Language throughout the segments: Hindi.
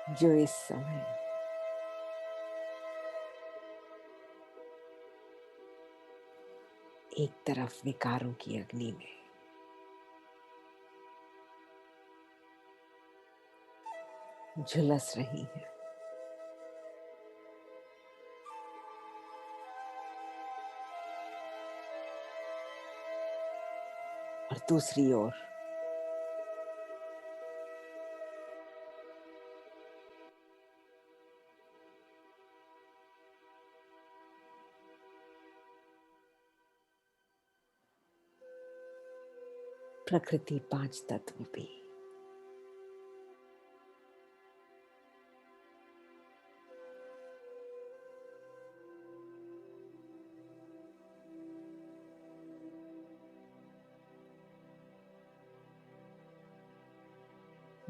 जो इस समय एक तरफ विकारों की अग्नि में झुलस रही है और दूसरी ओर प्रकृति पांच तत्व भी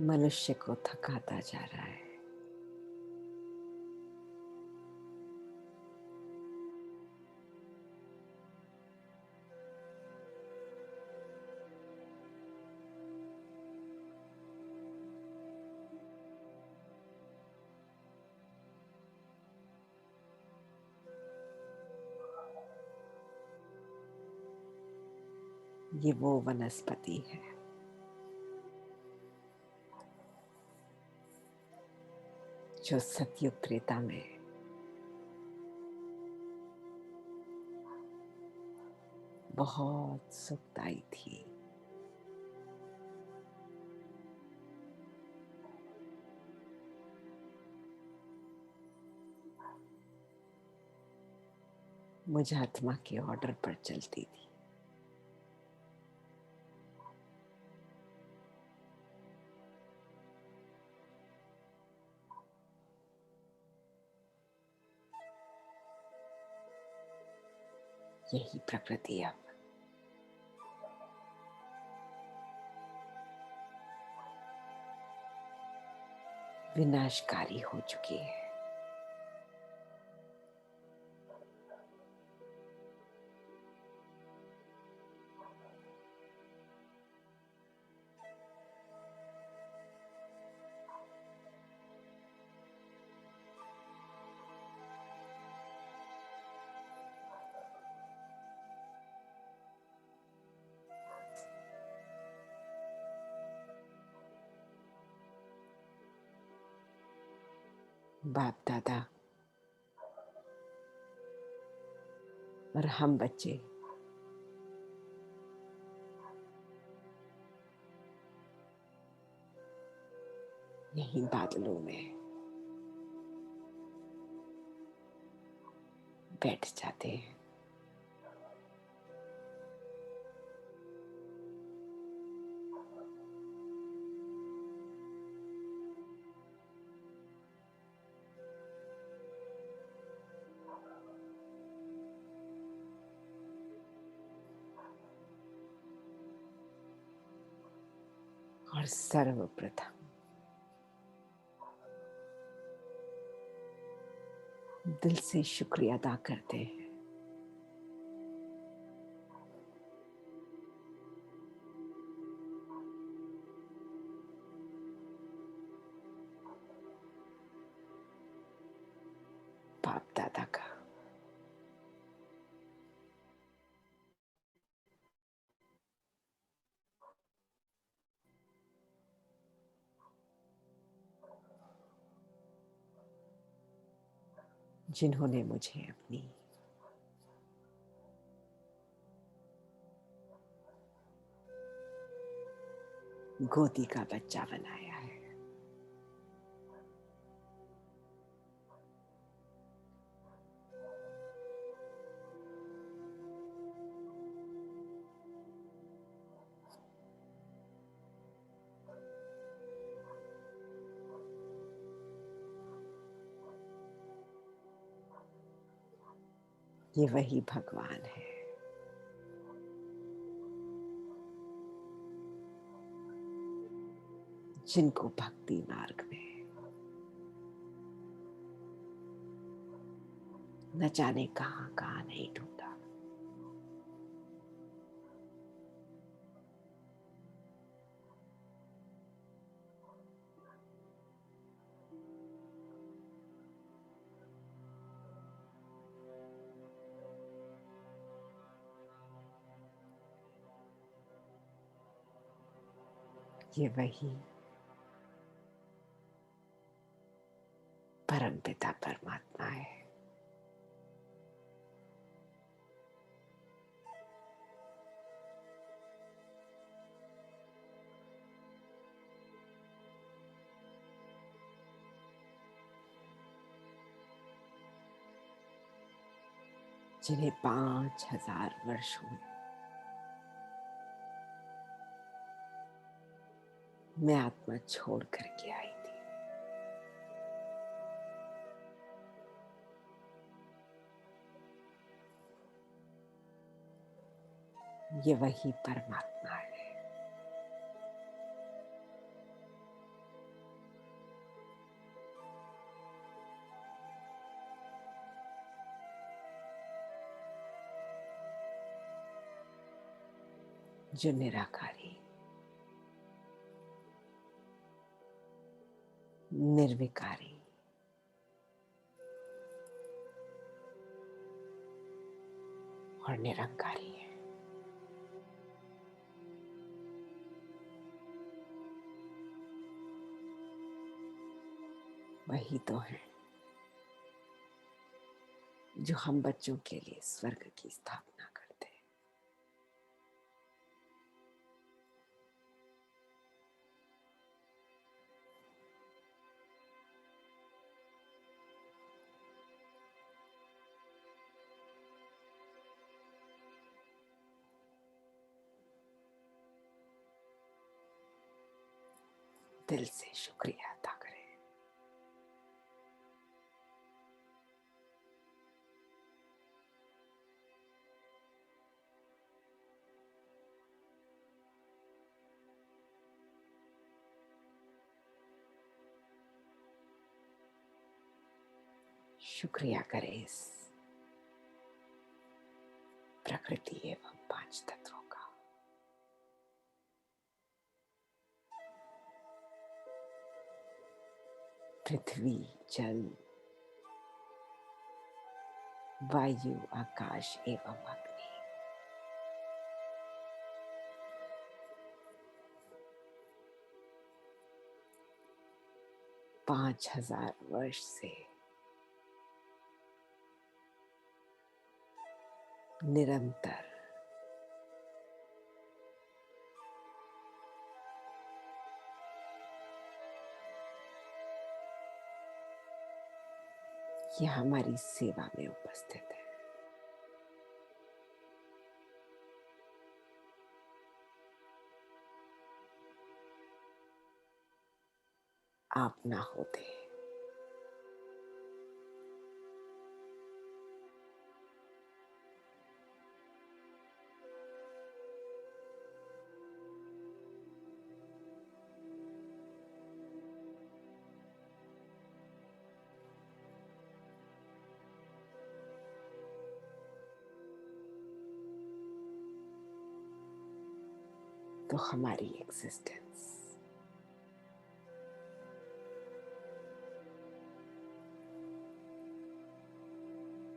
मनुष्य को थकाता जा रहा है। ये वो वनस्पति है जो सतयुग त्रेता में बहुत सुखदाई थी। मुझे आत्मा के ऑर्डर पर चलती थी। यही प्रकृति अब विनाशकारी हो चुकी है। बाप दादा और हम बच्चे यही बादलों में बैठ जाते हैं। और सर्वप्रथम दिल से शुक्रिया अदा करते हैं बाप दादा का, जिन्होंने मुझे अपनी गोदी का बच्चा बनाया है। ये वही भगवान है जिनको भक्ति मार्ग में न जाने कहां कहां नहीं ढूंढा। ये वही परमपिता परमात्मा है। जिन्हें 5000 वर्ष हुए मैं आत्मा छोड़ करके आई थी। ये वही परमात्मा है। जो निराकारी, निर्विकारी, और निरंकारी है। वही तो है जो हम बच्चों के लिए स्वर्ग की स्थापना करते हैं। दिल से शुक्रिया अदा करें। शुक्रिया करें इस प्रकृति एवं 5 तत्वों का। पृथ्वी, जल, वायु, आकाश एवं अग्नि। पांच 5000 वर्ष से निरंतर ये हमारी सेवा में उपस्थित है। आप ना होते तो हमारी एग्जिस्टेंस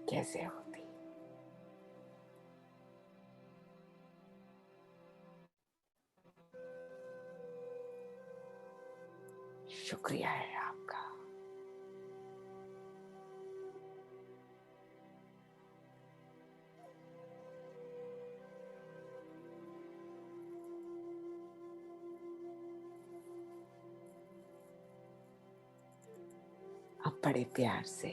कैसे होती। शुक्रिया है आपका। अब बड़े प्यार से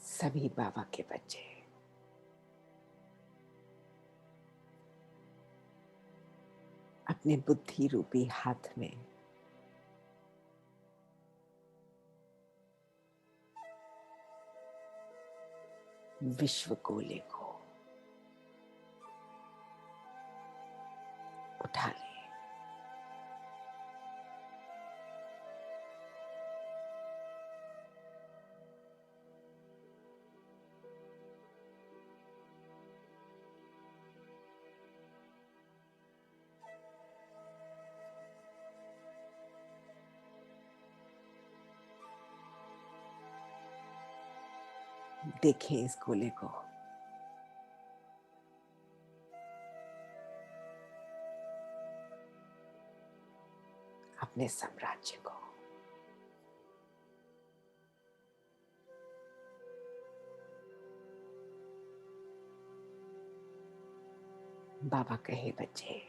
सभी बाबा के बच्चे अपने बुद्धि रूपी हाथ में विश्व गोले को उठा ले। देखें इस गोले को, अपने साम्राज्य को। बाबा कहे बच्चे,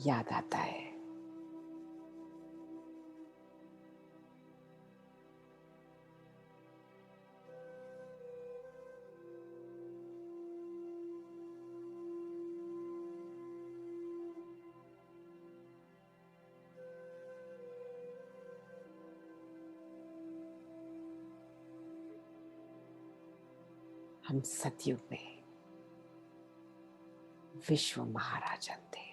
याद आता है हम सतयुग में विश्व महाराजन थे।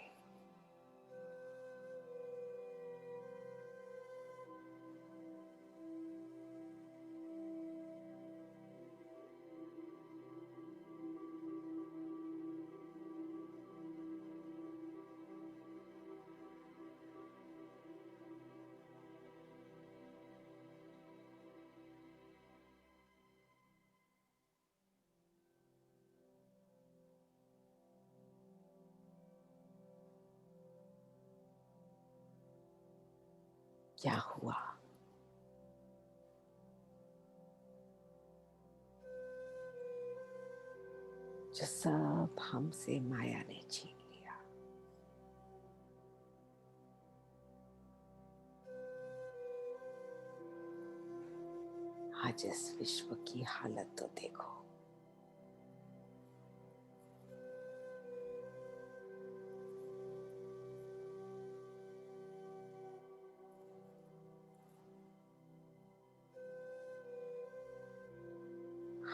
क्या हुआ? जो सब हमसे माया ने छीन लिया। आज इस विश्व की हालत तो देखो।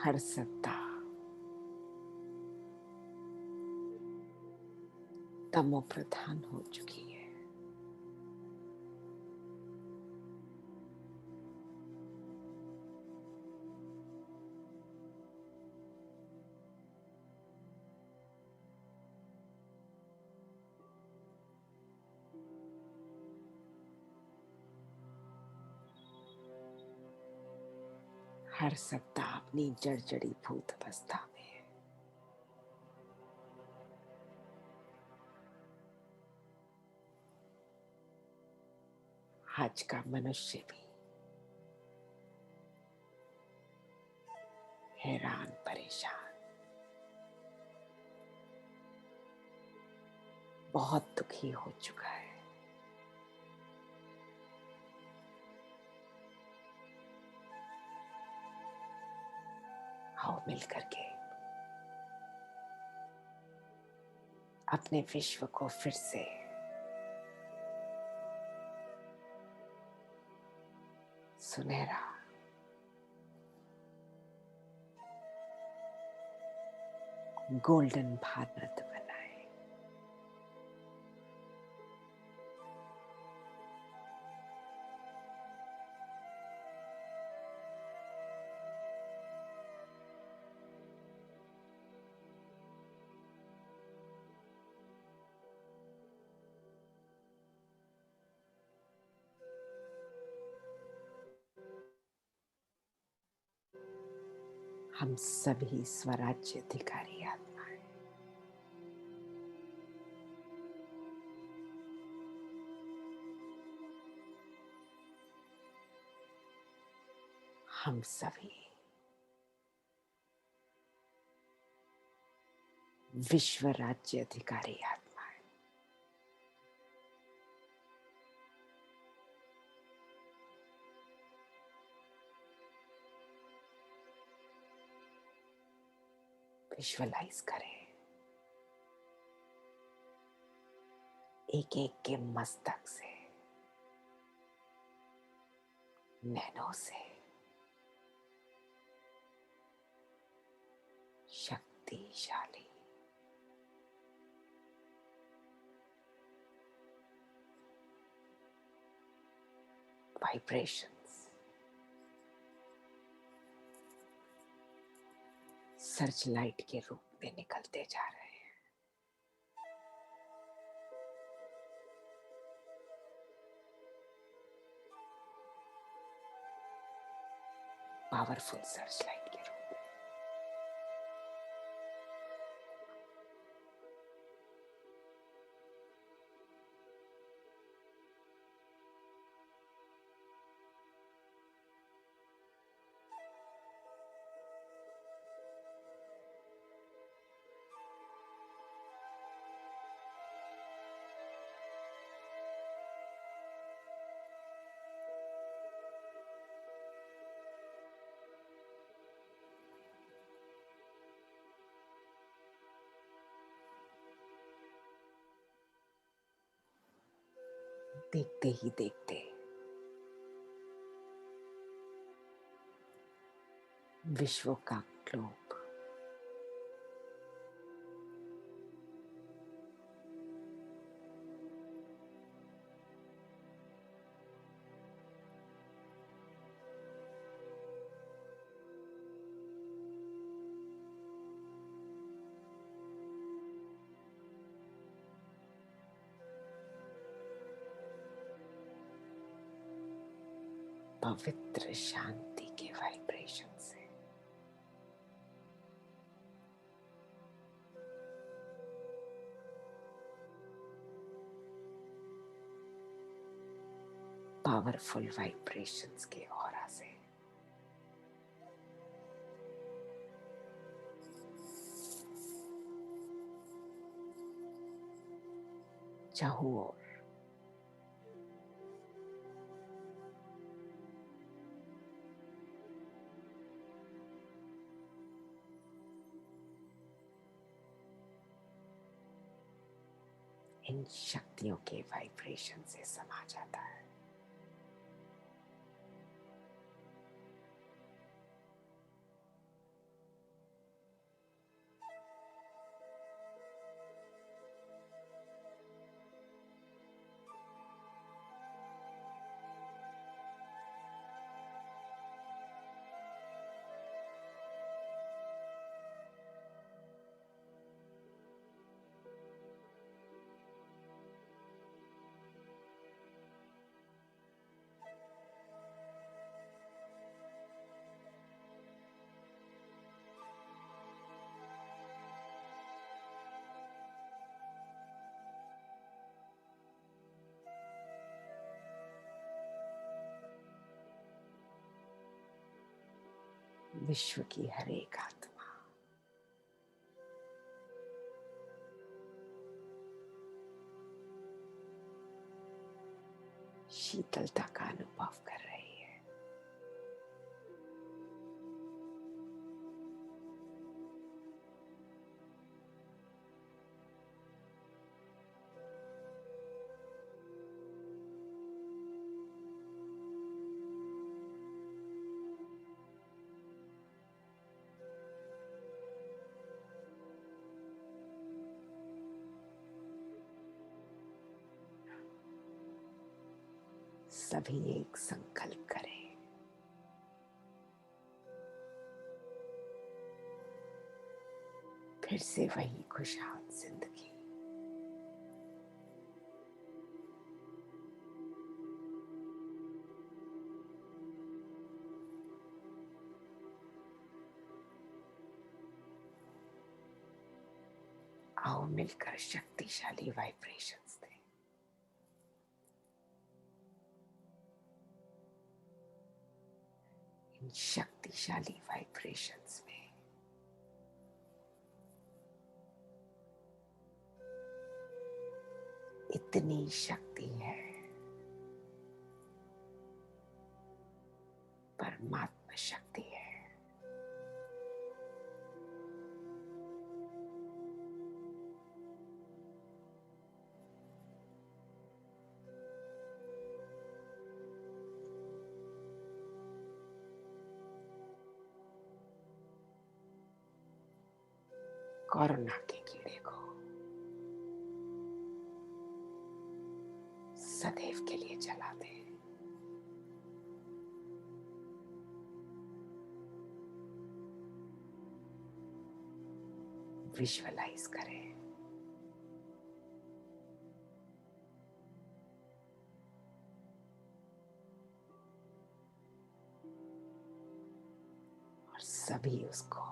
हर सत्ता तमो प्रधान हो चुकी है। हर सत्ता अपनी जर्जरी भूत अवस्था में है। आज का मनुष्य भी हैरान परेशान, बहुत दुखी हो चुका है। आओ मिल करके अपने विश्व को फिर से सुनहरा, गोल्डन भारत बनाए। हम सभी स्वराज्य अधिकारी आत्माएं हम सभी विश्व राज्य अधिकारी आत्माएं विजुअलाइज करें एक एक के मस्तक से, नैनों से शक्तिशाली वाइब्रेशंस सर्च लाइट के रूप में निकलते जा रहे हैं। पावरफुल सर्च लाइट के रूप में। देखते ही देखते विश्व का ग्लोब पवित्र शांति के वाइब्रेशन से पावरफुल वाइब्रेशंस के ऑरा से चाहूं ओर इन शक्तियों के वाइब्रेशन से समा जाता है। विश्व की हर एक आत्मा शीतलता का अनुभव कर रही है। सभी एक संकल्प करें, फिर से वही खुशहाल जिंदगी। आओ मिलकर शक्तिशाली वाइब्रेशंस दें। इन शक्तिशाली वाइब्रेशंस में इतनी शक्ति है, परमात्मा शक्ति है। कोरोना के कीड़े को सदैव के लिए जला दे। विजुअलाइज करें भी उसको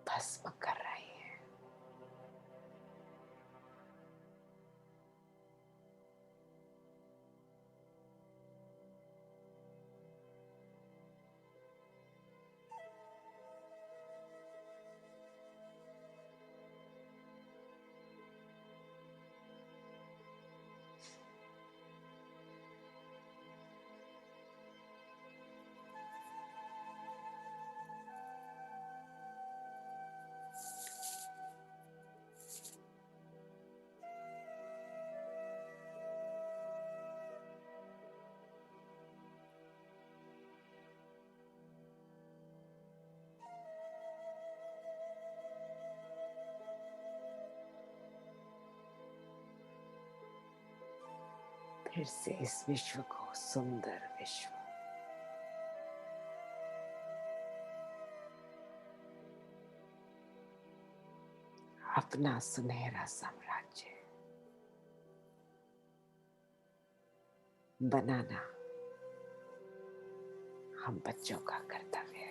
भस्म कर रहे हैं। फिर से इस विश्व को सुंदर विश्व, अपना सुनहरा साम्राज्य बनाना हम बच्चों का कर्तव्य है।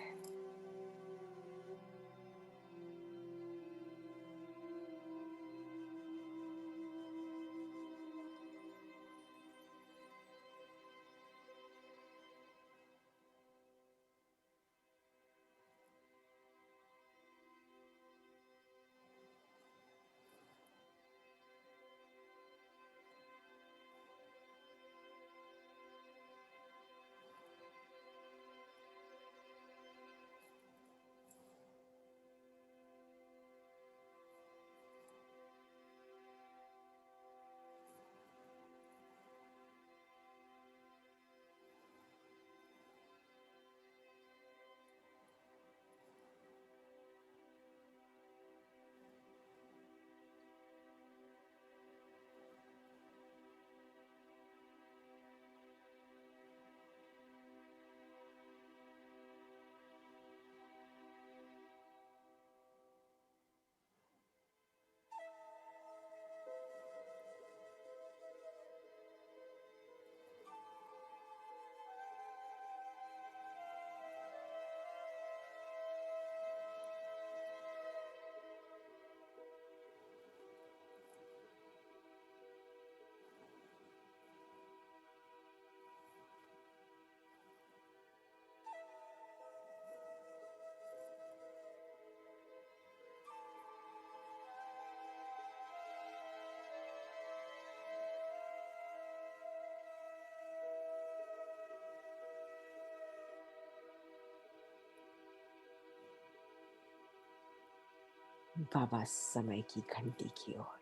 बाबा समय की घंटी की ओर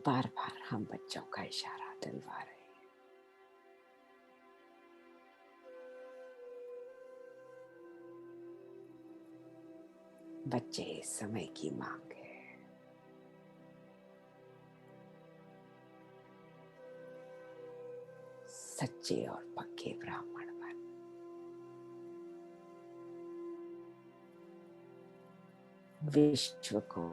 बार बार हम बच्चों का इशारा दिलवा रहे हैं। बच्चे समय की मांग है। सच्चे और पक्के ब्राह्मण बन, विश्व को,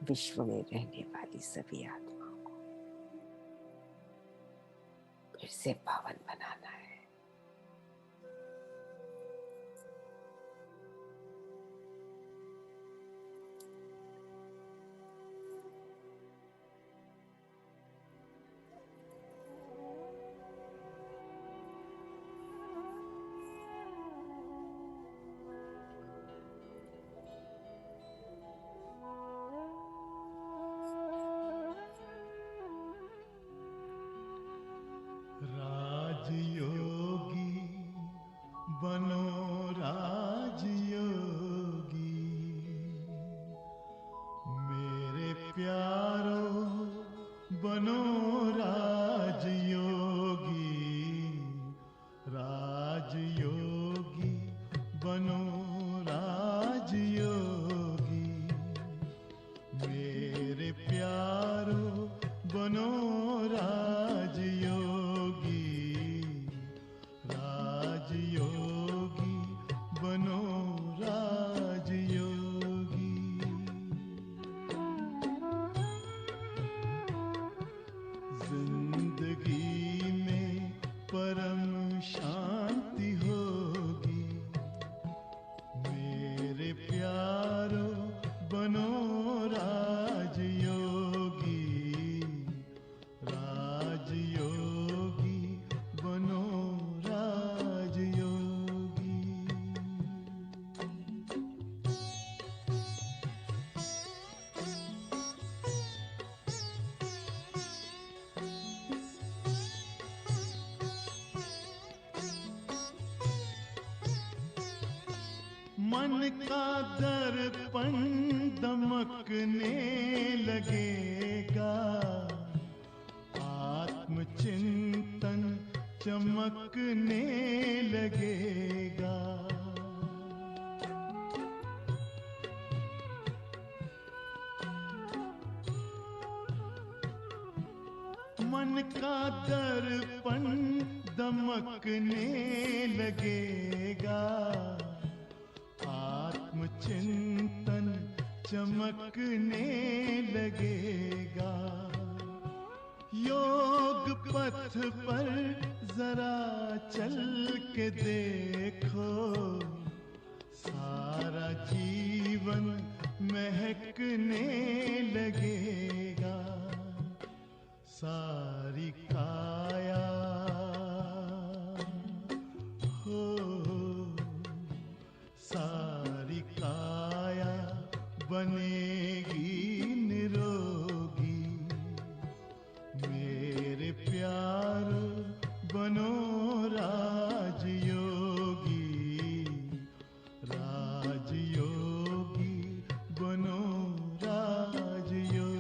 विश्व में रहने वाली सभी आत्माओं को फिर से पावन बनाना है। राजयोग दर्पण दमकने लगेगा, आत्मचिंतन चमकने लगेगा। मन का दर्पण दमकने लगेगा, आत्मचिंतन चमकने लगेगा। योग पथ पर जरा चल के देखो, सारा जीवन महकने लगेगा। सारी काया हो, सारी काया बनेगी निरोगी। मेरे प्यारो बनो राजयोगी, राजयोगी बनो राजयोगी।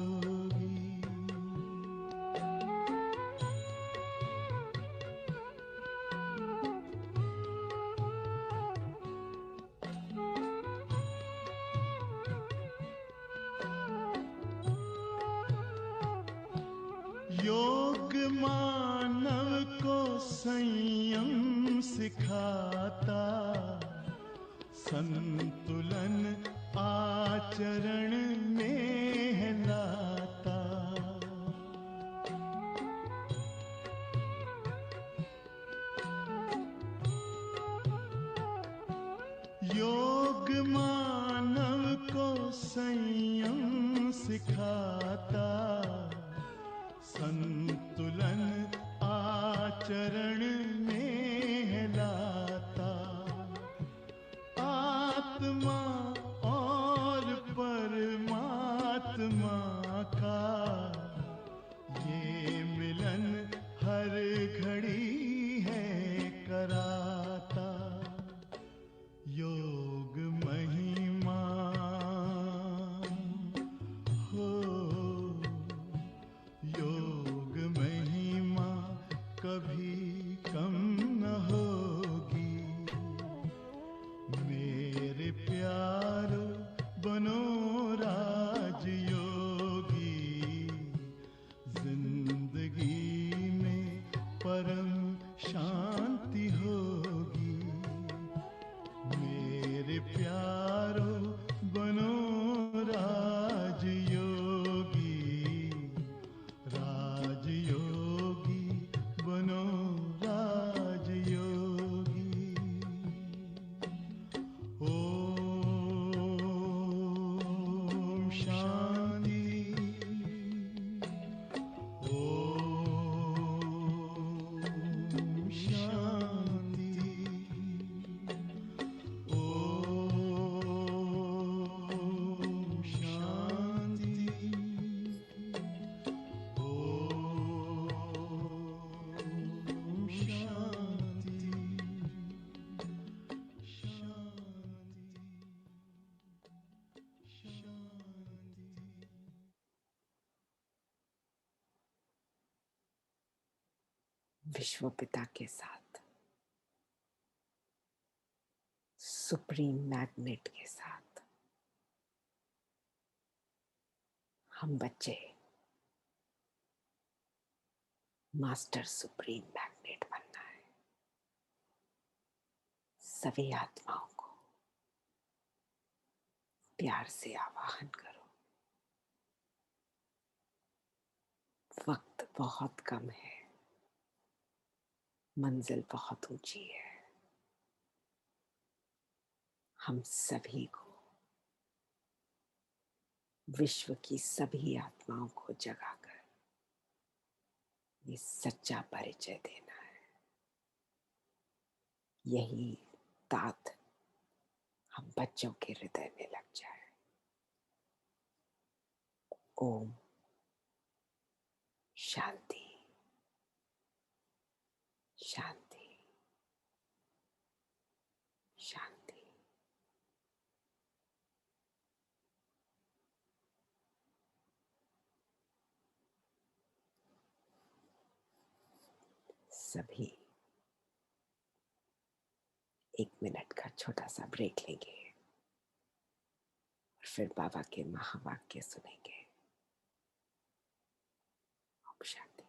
योग मानव को संयम सिखाता, संतुलन आचरण में लाता। योग मानव को संयम सिखाता, संतुलन आचरण में लाता। आत्मा और परमात्मा का ये मिलन हर घड़ी है कराता। योग महिमा हो, योग महिमा कभी कम न होगी। मेरे प्यारो बनो राजयोगी, जिंदगी में परम शांति होगी। मेरे प्यारो बनो राजयोगी, राजयोगी बनो राजयोगी। ओम शांति, ओम शांति, ओम शांति, ओम शांति, शांति, शांति। विश्व पिता के साथ, सुप्रीम मैग्नेट के साथ हम बच्चे मास्टर सुप्रीम मैग्नेट बनना है। सभी आत्माओं को प्यार से आवाहन करो। वक्त बहुत कम है, मंजिल बहुत ऊंची है। हम सभी को, विश्व की सभी आत्माओं को जगाकर ये सच्चा परिचय देना है। यही तात हम बच्चों के हृदय में लग जाए। ओम शांति, शांति, शांति। सभी 1 मिनट का छोटा सा ब्रेक लेंगे और फिर बाबा के महावाक्य सुनेंगे। ओम शांति।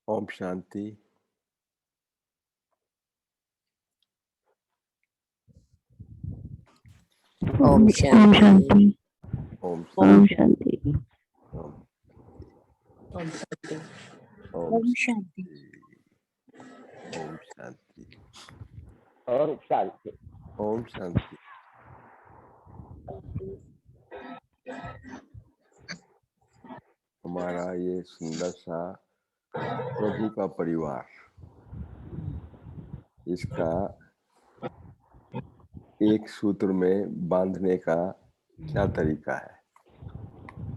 ओम शांति। ओम शांति। ओम ओम शांति। ओम ओम शांति। ओम ओम शांति। ओम शांति। ओम शांति। ओम शांति। हमारा ये सुंदर सा प्रभु का परिवार, इसका एक सूत्र में बांधने का क्या तरीका है,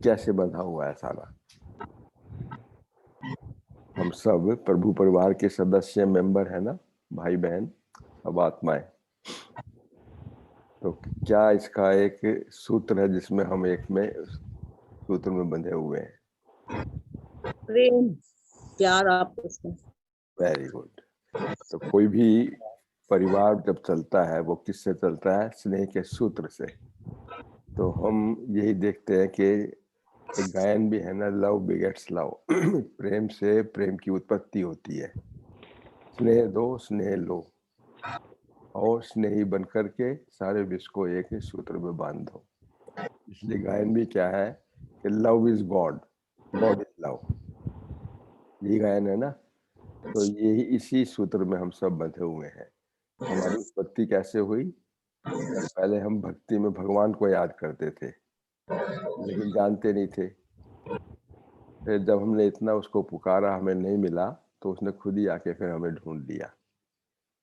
कैसे बंधा हुआ है सारा। हम सब प्रभु परिवार के सदस्य मेंबर है ना, भाई बहन, सब आत्माएं। तो क्या इसका एक सूत्र है जिसमें हम एक में सूत्र में बंधे हुए हैं? प्रेम, प्यार आपस में। Very good. तो कोई भी परिवार जब चलता है वो किससे चलता है? स्नेह के सूत्र से। तो हम यही देखते हैं कि एक गायन भी है ना, लव बिगेट्स लव। प्रेम से प्रेम की उत्पत्ति होती है। स्नेह दो स्नेह लो, और स्नेही बनकर के सारे विश्व को एक ही सूत्र में बांध दो। इसलिए गायन भी क्या है कि love is God, God is love. यही गायन है ना। तो यही इसी सूत्र में हम सब बंधे हुए हैं। हमारी उत्पत्ति कैसे हुई? पहले हम भक्ति में भगवान को याद करते थे, लेकिन जानते नहीं थे। फिर जब हमने इतना उसको पुकारा, हमें नहीं मिला, तो उसने खुद ही आके फिर हमें ढूंढ लिया।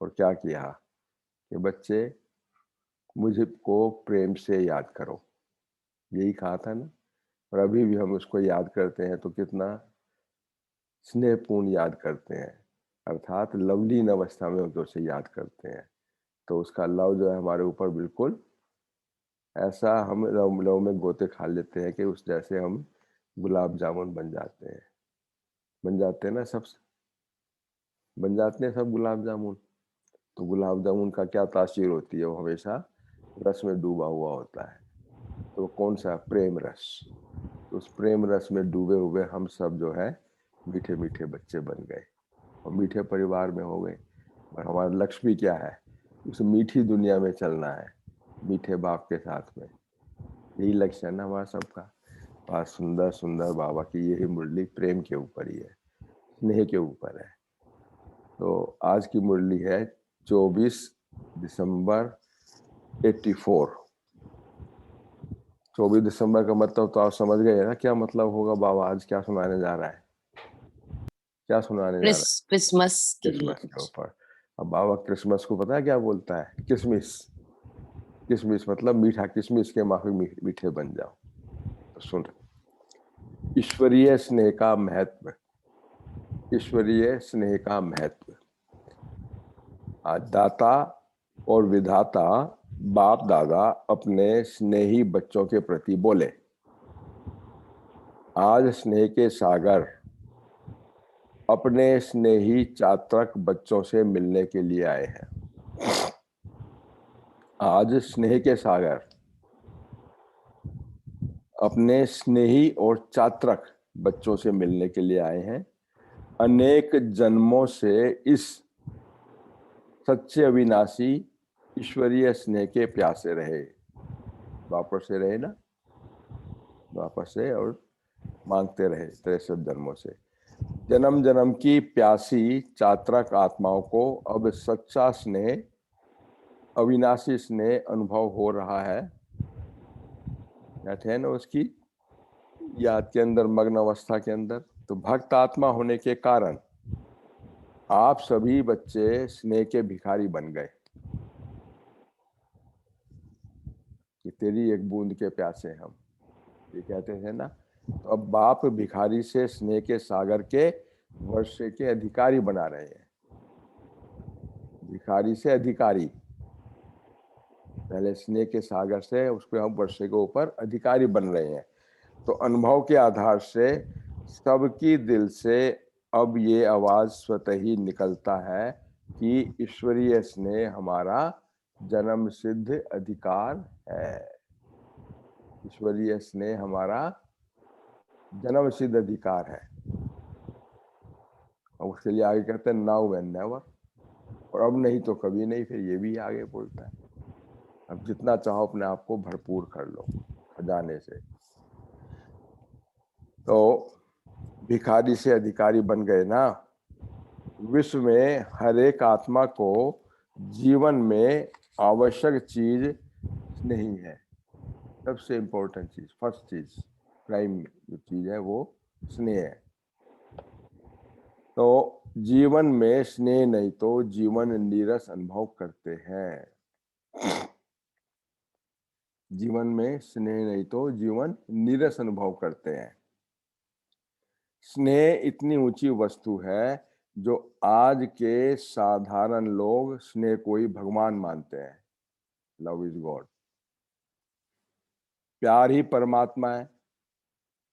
और क्या किया कि बच्चे मुझको प्रेम से याद करो, यही कहा था ना। और अभी भी हम उसको याद करते हैं तो कितना स्नेहपूर्ण याद करते हैं, अर्थात लवलीन अवस्था में जो उसे याद करते हैं। तो उसका लव जो है हमारे ऊपर बिल्कुल ऐसा, हम लव में गोते खा लेते हैं कि उस जैसे हम गुलाब जामुन बन जाते हैं। बन जाते हैं ना, सब बन जाते हैं सब गुलाब जामुन। तो गुलाब जामुन का क्या तासीर होती है? वो हमेशा रस में डूबा हुआ होता है। तो कौन सा? प्रेम रस। तो उस प्रेम रस में डूबे हुए हम सब जो है मीठे मीठे बच्चे बन गए और मीठे परिवार में हो गए। और हमारा लक्ष्य भी क्या है? उस मीठी दुनिया में चलना है, मीठे बाप के साथ में। यही लक्ष्य है ना हमारा सबका। बहुत सुंदर सुंदर बाबा की यही मुरली प्रेम के ऊपर ही है, स्नेह के ऊपर है। तो आज की मुरली है 24 दिसंबर 84। 24 दिसंबर का मतलब तो आप समझ गए ना क्या मतलब होगा। बाबा आज क्या सुनाने जा रहा है? क्या सुनाने जा रहा है? क्रिसमस के लिए क्रिसमस के ऊपर। अब बाबा क्रिसमस को पता है क्या बोलता है? किसमिस। किसमिस मतलब मीठा, किसमिस के माफिक मीठे बन जाओ। तो सुन, ईश्वरीय स्नेह का महत्व, ईश्वरीय स्नेह का महत्व। आज दाता और विधाता बाप दादा अपने स्नेही बच्चों के प्रति बोले। आज स्नेह के सागर अपने स्नेही चात्रक बच्चों से मिलने के लिए आए हैं। आज स्नेह के सागर अपने स्नेही और चात्रक बच्चों से मिलने के लिए आए हैं। अनेक जन्मों से इस सच्चे अविनाशी ईश्वरीय स्नेह के प्यासे रहे, वापस से रहे ना, वापस से और मांगते रहे 63 जन्मों से। जन्म जन्म की प्यासी चात्रक आत्माओं को अब सच्चा स्नेह, अविनाशी स्नेह अनुभव हो रहा है। बैठे हैं ना उसकी याद के अंदर, मग्न अवस्था के अंदर। तो भक्त आत्मा होने के कारण आप सभी बच्चे स्नेह के भिखारी बन गए कि तेरी एक बूंद के प्यासे हम, ये कहते थे ना। तो अब बाप भिखारी से स्नेह के सागर के वर्षे के अधिकारी बना रहे हैं। भिखारी से अधिकारी, पहले स्नेह के सागर से उसको हम वर्षे के ऊपर अधिकारी बन रहे हैं। तो अनुभव के आधार से सबकी दिल से अब ये आवाज स्वतः ही निकलता है कि ईश्वरीय स्नेह हमारा जन्म सिद्ध अधिकार है। ईश्वरीय स्नेह हमारा जन्म सिद्ध अधिकार है। और उसके लिए आगे कहते हैं नाउ एंड नेवर, और अब नहीं तो कभी नहीं। फिर ये भी आगे बोलता है अब जितना चाहो अपने आप को भरपूर कर लो खजाने से। तो भिखारी से अधिकारी बन गए ना। विश्व में हर एक आत्मा को जीवन में आवश्यक चीज नहीं है, सबसे इम्पोर्टेंट चीज, फर्स्ट चीज, प्राइम जो चीज है वो स्नेह है। तो जीवन में स्नेह नहीं तो जीवन नीरस अनुभव करते हैं। जीवन में स्नेह नहीं तो जीवन नीरस अनुभव करते हैं। स्नेह इतनी ऊंची वस्तु है जो आज के साधारण लोग स्नेह को ही भगवान मानते हैं। लव इज गॉड, प्यार ही परमात्मा है,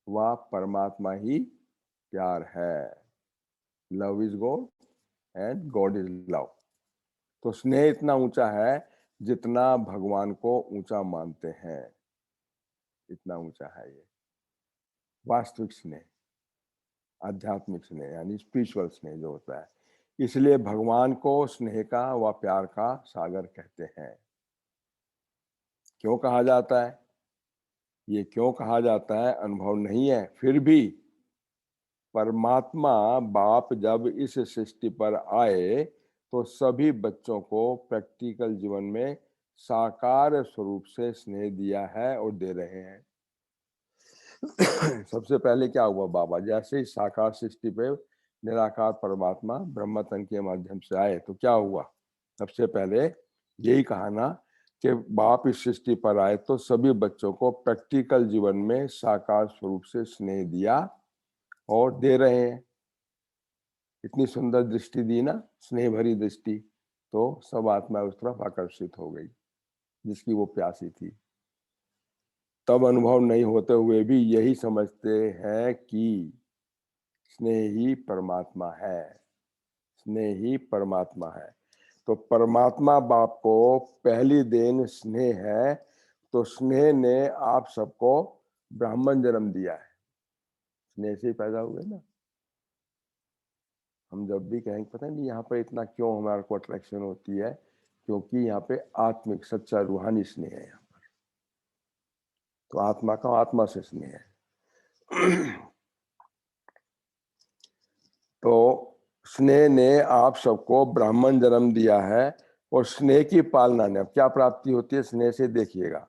वह परमात्मा ही प्यार है। Love is God and God is love. तो स्नेह इतना ऊंचा है जितना भगवान को ऊंचा मानते हैं, इतना ऊंचा है ये वास्तविक स्नेह, आध्यात्मिक स्नेह यानी स्पिरिचुअल स्नेह जो होता है। इसलिए भगवान को स्नेह का व प्यार का सागर कहते हैं। क्यों कहा जाता है, ये क्यों कहा जाता है अनुभव नहीं है, फिर भी परमात्मा बाप जब इस सृष्टि पर आए तो सभी बच्चों को प्रैक्टिकल जीवन में साकार स्वरूप से स्नेह दिया है और दे रहे हैं। सबसे पहले क्या हुआ, बाबा जैसे ही साकार सृष्टि पे निराकार परमात्मा ब्रह्मतन के माध्यम से आए तो क्या हुआ, सबसे पहले यही कहा ना कि बाप इस सृष्टि पर आए तो सभी बच्चों को प्रैक्टिकल जीवन में साकार स्वरूप से स्नेह दिया और दे रहे हैं। इतनी सुंदर दृष्टि दी ना, स्नेह भरी दृष्टि, तो सब आत्मा उस तरफ आकर्षित हो गई जिसकी वो प्यासी थी। तब अनुभव नहीं होते हुए भी यही समझते हैं कि स्नेह ही परमात्मा है, स्नेह ही परमात्मा है। तो परमात्मा बाप को पहली देन स्नेह है, तो स्नेह ने आप सबको ब्राह्मण जन्म दिया है। स्नेह से ही पैदा हुए ना। हम जब भी कहेंगे पता नहीं यहाँ पर इतना क्यों हमारे को अट्रैक्शन होती है, क्योंकि यहाँ पे आत्मिक सच्चा रूहानी स्नेह है यहाँ पर। तो आत्मा का आत्मा से स्नेह है। तो स्नेह ने आप सबको ब्राह्मण जन्म दिया है और स्नेह की पालना ने अब क्या प्राप्ति होती है स्नेह से, देखिएगा।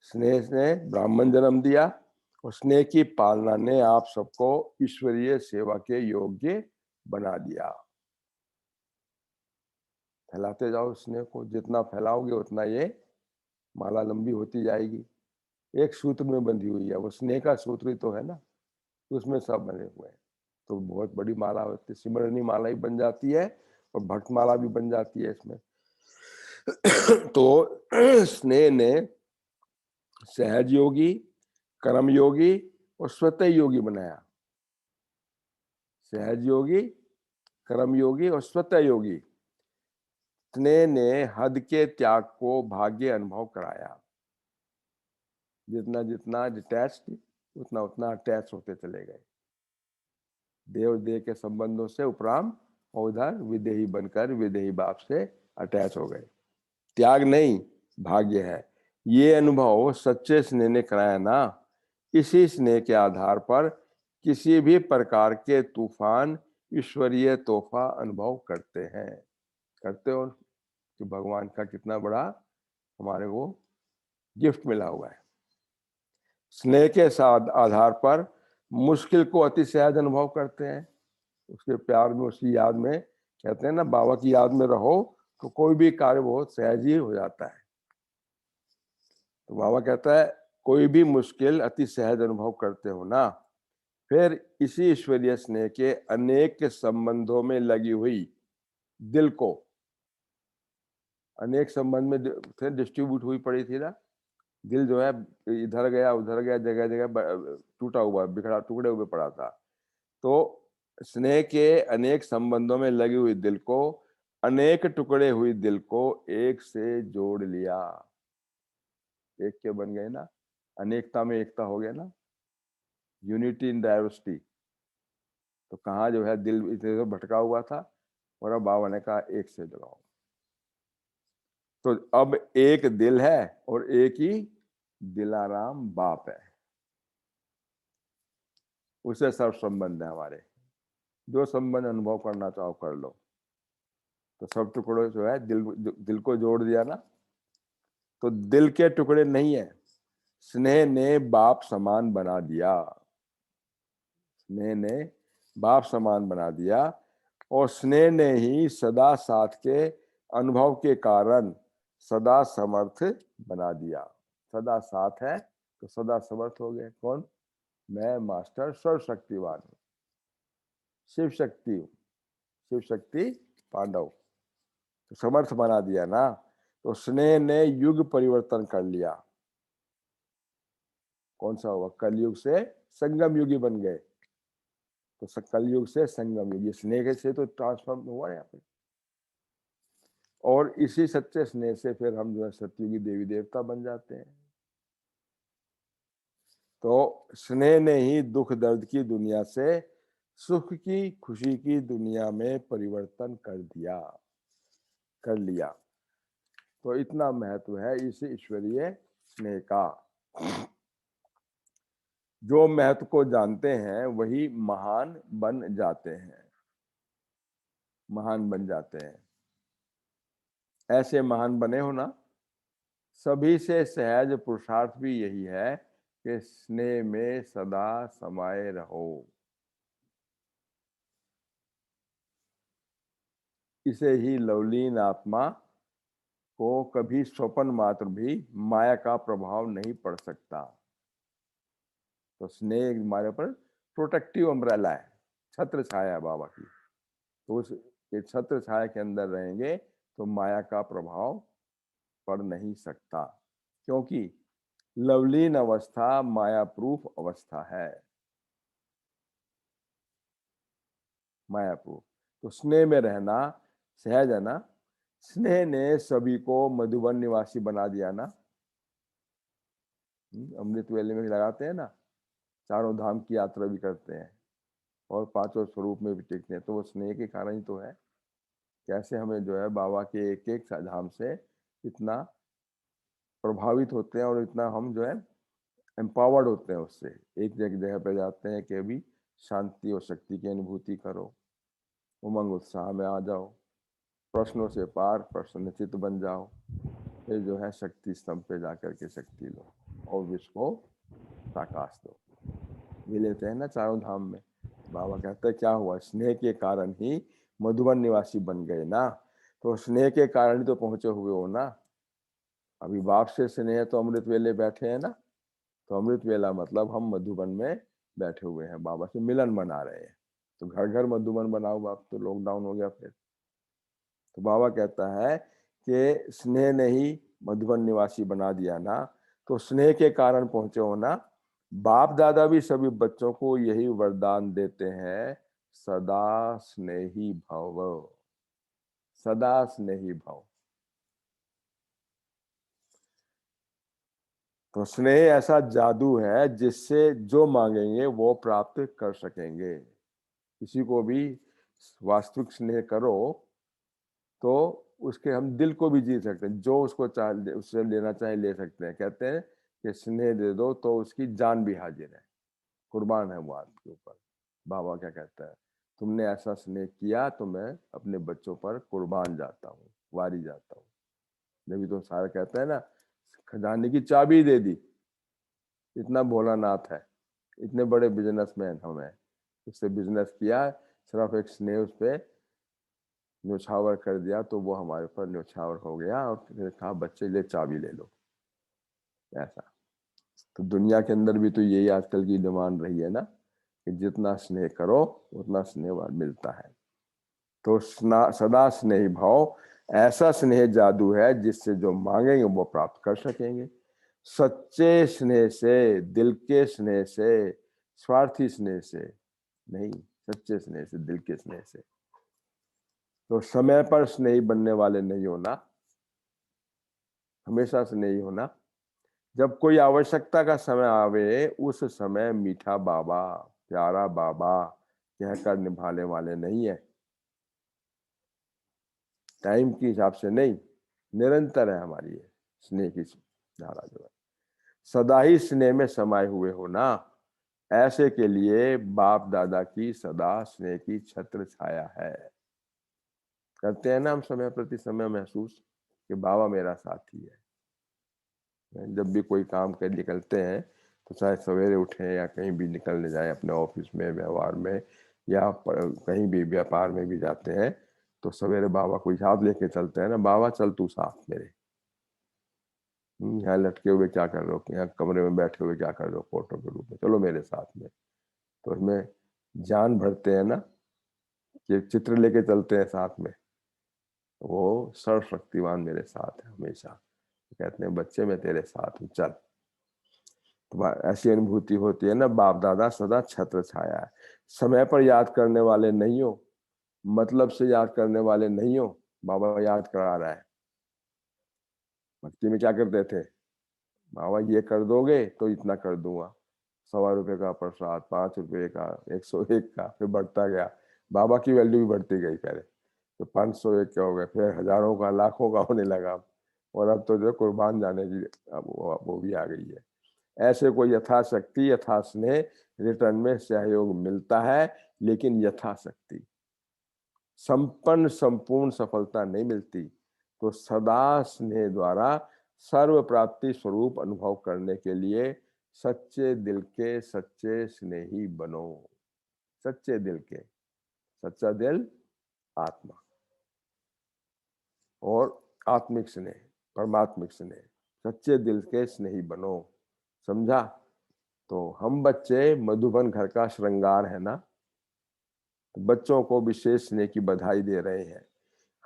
स्नेह ने ब्राह्मण जन्म दिया और स्नेह की पालना ने आप सबको ईश्वरीय सेवा के योग्य बना दिया। फैलाते जाओ स्नेह को, जितना फैलाओगे उतना ये माला लंबी होती जाएगी। एक सूत्र में बंधी हुई है, वो स्नेह का सूत्र ही तो है ना, उसमें सब बने हुए हैं। तो बहुत बड़ी माला होती है, सिमरनी माला ही बन जाती है और भक्त माला भी बन जाती है इसमें। तो स्नेह ने सहज योगी, कर्म योगी और स्वतः योगी बनाया। सहज योगी, कर्म योगी और स्वतः योगी। स्नेह ने हद के त्याग को भाग्य अनुभव कराया। जितना जितना डिटैच्ड उतना उतना अटैच होते चले गए। देव देह के संबंधों से उपराम और उधर विदेही बनकर विदेही बाप से अटैच हो गए। त्याग नहीं, भाग्य है। ये अनुभव सच्चे स्नेह ने कराया ना। इसी स्नेह के आधार पर किसी भी प्रकार के तूफान ईश्वरीय तोहफा अनुभव करते हैं। करते हो कि भगवान का कितना बड़ा हमारे को गिफ्ट मिला हुआ है। स्नेह के साथ आधार पर मुश्किल को अति सहज अनुभव करते हैं। उसके प्यार में, उसकी याद में, कहते हैं ना बाबा की याद में रहो तो कोई भी कार्य बहुत सहज ही हो जाता है। तो बाबा कहता है कोई भी मुश्किल अति सहज अनुभव करते हो ना, फिर इसी ईश्वरीय स्नेह के अनेक संबंधों में लगी हुई दिल को, अनेक संबंध में डिस्ट्रीब्यूट हुई पड़ी थी ना, दिल जो है इधर गया उधर गया, जगह जगह टूटा हुआ बिखरा टुकड़े हुए पड़ा था। तो स्नेह के अनेक संबंधों में लगी हुई दिल को, अनेक टुकड़े हुई दिल को एक से जोड़ लिया। एक के बन गए ना, अनेकता में एकता हो गया ना, यूनिटी इन डाइवर्सिटी। तो कहाँ जो है दिल इधर भटका हुआ था और अब बाबा ने कहा एक से जुड़ाओ। तो अब एक दिल है और एक ही दिलाराम बाप है, उसे सब संबंध है हमारे। जो संबंध अनुभव करना चाहो कर लो। तो सब टुकड़े जो है दिल को जोड़ दिया ना। तो दिल के टुकड़े नहीं है, स्नेह ने बाप समान बना दिया। स्नेह ने बाप समान बना दिया और स्नेह ने ही सदा साथ के अनुभव के कारण सदा समर्थ बना दिया। सदा साथ है तो सदा समर्थ हो गए। कौन? मैं मास्टर सर्वशक्तिवान हूँ, शिव शक्ति हूँ, शिव शक्ति पांडव। तो समर्थ बना दिया ना। तो स्नेह ने युग परिवर्तन कर लिया। कौन सा हुआ? कलयुग से संगम युगी बन गए। तो कलयुग से संगम युग, स्नेह से तो ट्रांसफॉर्म हुआ यहाँ पे। और इसी सच्चे स्नेह से फिर हम जो है सतयुगी देवी देवता बन जाते हैं। तो स्नेह ने ही दुख दर्द की दुनिया से सुख की खुशी की दुनिया में परिवर्तन कर लिया। तो इतना महत्व है इस ईश्वरीय स्नेह का। जो महत्व को जानते हैं वही महान बन जाते हैं, महान बन जाते हैं। ऐसे महान बने हो ना। सभी से सहज पुरुषार्थ भी यही है कि स्नेह में सदा समाये रहो। इसे ही लवलीन आत्मा को कभी स्वपन मात्र भी माया का प्रभाव नहीं पड़ सकता। तो स्नेह हमारे पर प्रोटेक्टिव अम्ब्रेला है, छत्र छाया बाबा की। तो उस छत्र छाया के अंदर रहेंगे तो माया का प्रभाव पड़ नहीं सकता, क्योंकि लवलीन अवस्था माया प्रूफ अवस्था है। माया प्रूफ। तो स्नेह में रहना सहज है ना। स्नेह ने सभी को मधुबन निवासी बना दिया ना। अमृत वेले में लगाते हैं ना, चारों धाम की यात्रा भी करते हैं और पांचों स्वरूप में भी टिकते हैं। तो वो स्नेह के कारण ही तो है। कैसे हमें जो है बाबा के एक एक धाम से इतना प्रभावित होते हैं और इतना हम जो है एम्पावर्ड होते हैं उससे। एक जगह पे जाते हैं कि अभी शांति और शक्ति की अनुभूति करो, उमंग उत्साह में आ जाओ, प्रश्नों से पार प्रसन्नचित्त बन जाओ, फिर जो है शक्ति स्तंभ पे जाकर के शक्ति लो और विश्व को प्रकाश दो। ये लेते हैं ना चारों धाम में। बाबा कहते हैं क्या हुआ? स्नेह के कारण ही मधुबन निवासी बन गए ना। तो स्नेह के कारण ही तो पहुंचे हुए हो ना। अभी बाप से स्नेह तो अमृत वेले बैठे हैं ना। तो अमृत वेला मतलब हम मधुबन में बैठे हुए हैं, बाबा से मिलन मना रहे हैं। तो घर घर मधुबन बनाओ बाप। तो लॉकडाउन हो गया फिर। तो बाबा कहता है कि स्नेह ने ही मधुबन निवासी बना दिया ना। तो स्नेह के कारण पहुंचे हो ना। बाप दादा भी सभी बच्चों को यही वरदान देते हैं, सदा स्नेही भव, सदा स्नेही भव। तो स्नेह ऐसा जादू है जिससे जो मांगेंगे वो प्राप्त कर सकेंगे। किसी को भी वास्तविक स्नेह करो तो उसके हम दिल को भी जीत सकते हैं, जो उसको चाहे उससे लेना चाहे ले सकते हैं। कहते हैं कि स्नेह दे दो तो उसकी जान भी हाजिर है, कुर्बान है वो आपके ऊपर। बाबा क्या कहता है, तुमने ऐसा स्नेह किया तो मैं अपने बच्चों पर कुर्बान जाता हूँ, वारी जाता हूँ। जब तो सारा कहता है ना, खजाने की चाबी दे दी, इतना भोलानाथ है, इतने बड़े बिजनेसमैन हमें, उससे बिजनेस किया, सिर्फ एक स्नेह उस पर न्यौछावर कर दिया तो वो हमारे ऊपर न्यौछावर हो गया और फिर कहा बच्चे ले चाबी ले लो। ऐसा तो दुनिया के अंदर भी तो यही आजकल की डिमांड रही है ना, कि जितना स्नेह करो उतना स्नेह मिलता है। तो सदा स्नेही भाव, ऐसा स्नेह जादू है जिससे जो मांगेंगे वो प्राप्त कर सकेंगे। सच्चे स्नेह से, दिल के स्नेह से, स्वार्थी स्नेह से नहीं, सच्चे स्नेह से, दिल के स्नेह से। तो समय पर स्नेही बनने वाले नहीं होना, हमेशा स्नेही होना। जब कोई आवश्यकता का समय आवे उस समय मीठा बाबा, प्यारा बाबा कहकर निभाने वाले नहीं है। टाइम के हिसाब से नहीं, निरंतर है हमारी ये स्नेह की धारा जो है। सदा ही स्नेह में समाये हुए होना, ऐसे के लिए बाप दादा की सदा स्नेह की छत्र छाया है। करते हैं ना हम समय प्रति समय महसूस कि बाबा मेरा साथी है। जब भी कोई काम कर निकलते हैं तो चाहे सवेरे उठें या कहीं भी निकलने जाएं, अपने ऑफिस में, व्यवहार में, या कहीं भी व्यापार में भी जाते हैं तो सवेरे बाबा को साथ लेके चलते हैं ना, बाबा चल तू साथ मेरे, यहाँ लटके हुए क्या कर रहे हो, यहाँ कमरे में बैठे हुए क्या कर रहे हो फोटो के रूप में, चलो मेरे साथ में। तो उसमें जान भरते हैं ना, कि चित्र लेके चलते हैं साथ में, वो सर्वशक्तिमान मेरे साथ है हमेशा। कहते हैं बच्चे मैं तेरे साथ हूँ, चल। तो ऐसी अनुभूति होती है ना, बाप दादा सदा छत्र छाया है। समय पर याद करने वाले नहीं हो, मतलब से याद करने वाले नहीं हो, बाबा याद करा रहा है। भक्ति में क्या करते थे, बाबा ये कर दोगे तो इतना कर दूंगा, ₹100 का प्रसाद, ₹5 का, 101 का, फिर बढ़ता गया। बाबा की वैल्यू भी बढ़ती गई। पहले तो 501 के हो गए, फिर हजारों का, लाखों का होने लगा, और अब तो जो कुर्बान जाने की वो भी आ गई है। ऐसे को यथाशक्ति, यथा स्नेह रिटर्न में सहयोग मिलता है, लेकिन यथाशक्ति संपन्न संपूर्ण सफलता नहीं मिलती। तो सदा स्नेह द्वारा सर्व प्राप्ति स्वरूप अनुभव करने के लिए सच्चे दिल के सच्चे स्नेही बनो। सच्चे दिल के, सच्चा दिल आत्मा, और आत्मिक स्नेह, परमात्मिक स्नेह, सच्चे दिल के स्नेही बनो। समझा? तो हम बच्चे मधुबन घर का श्रृंगार है ना, तो बच्चों को विशेष स्नेह की बधाई दे रहे हैं।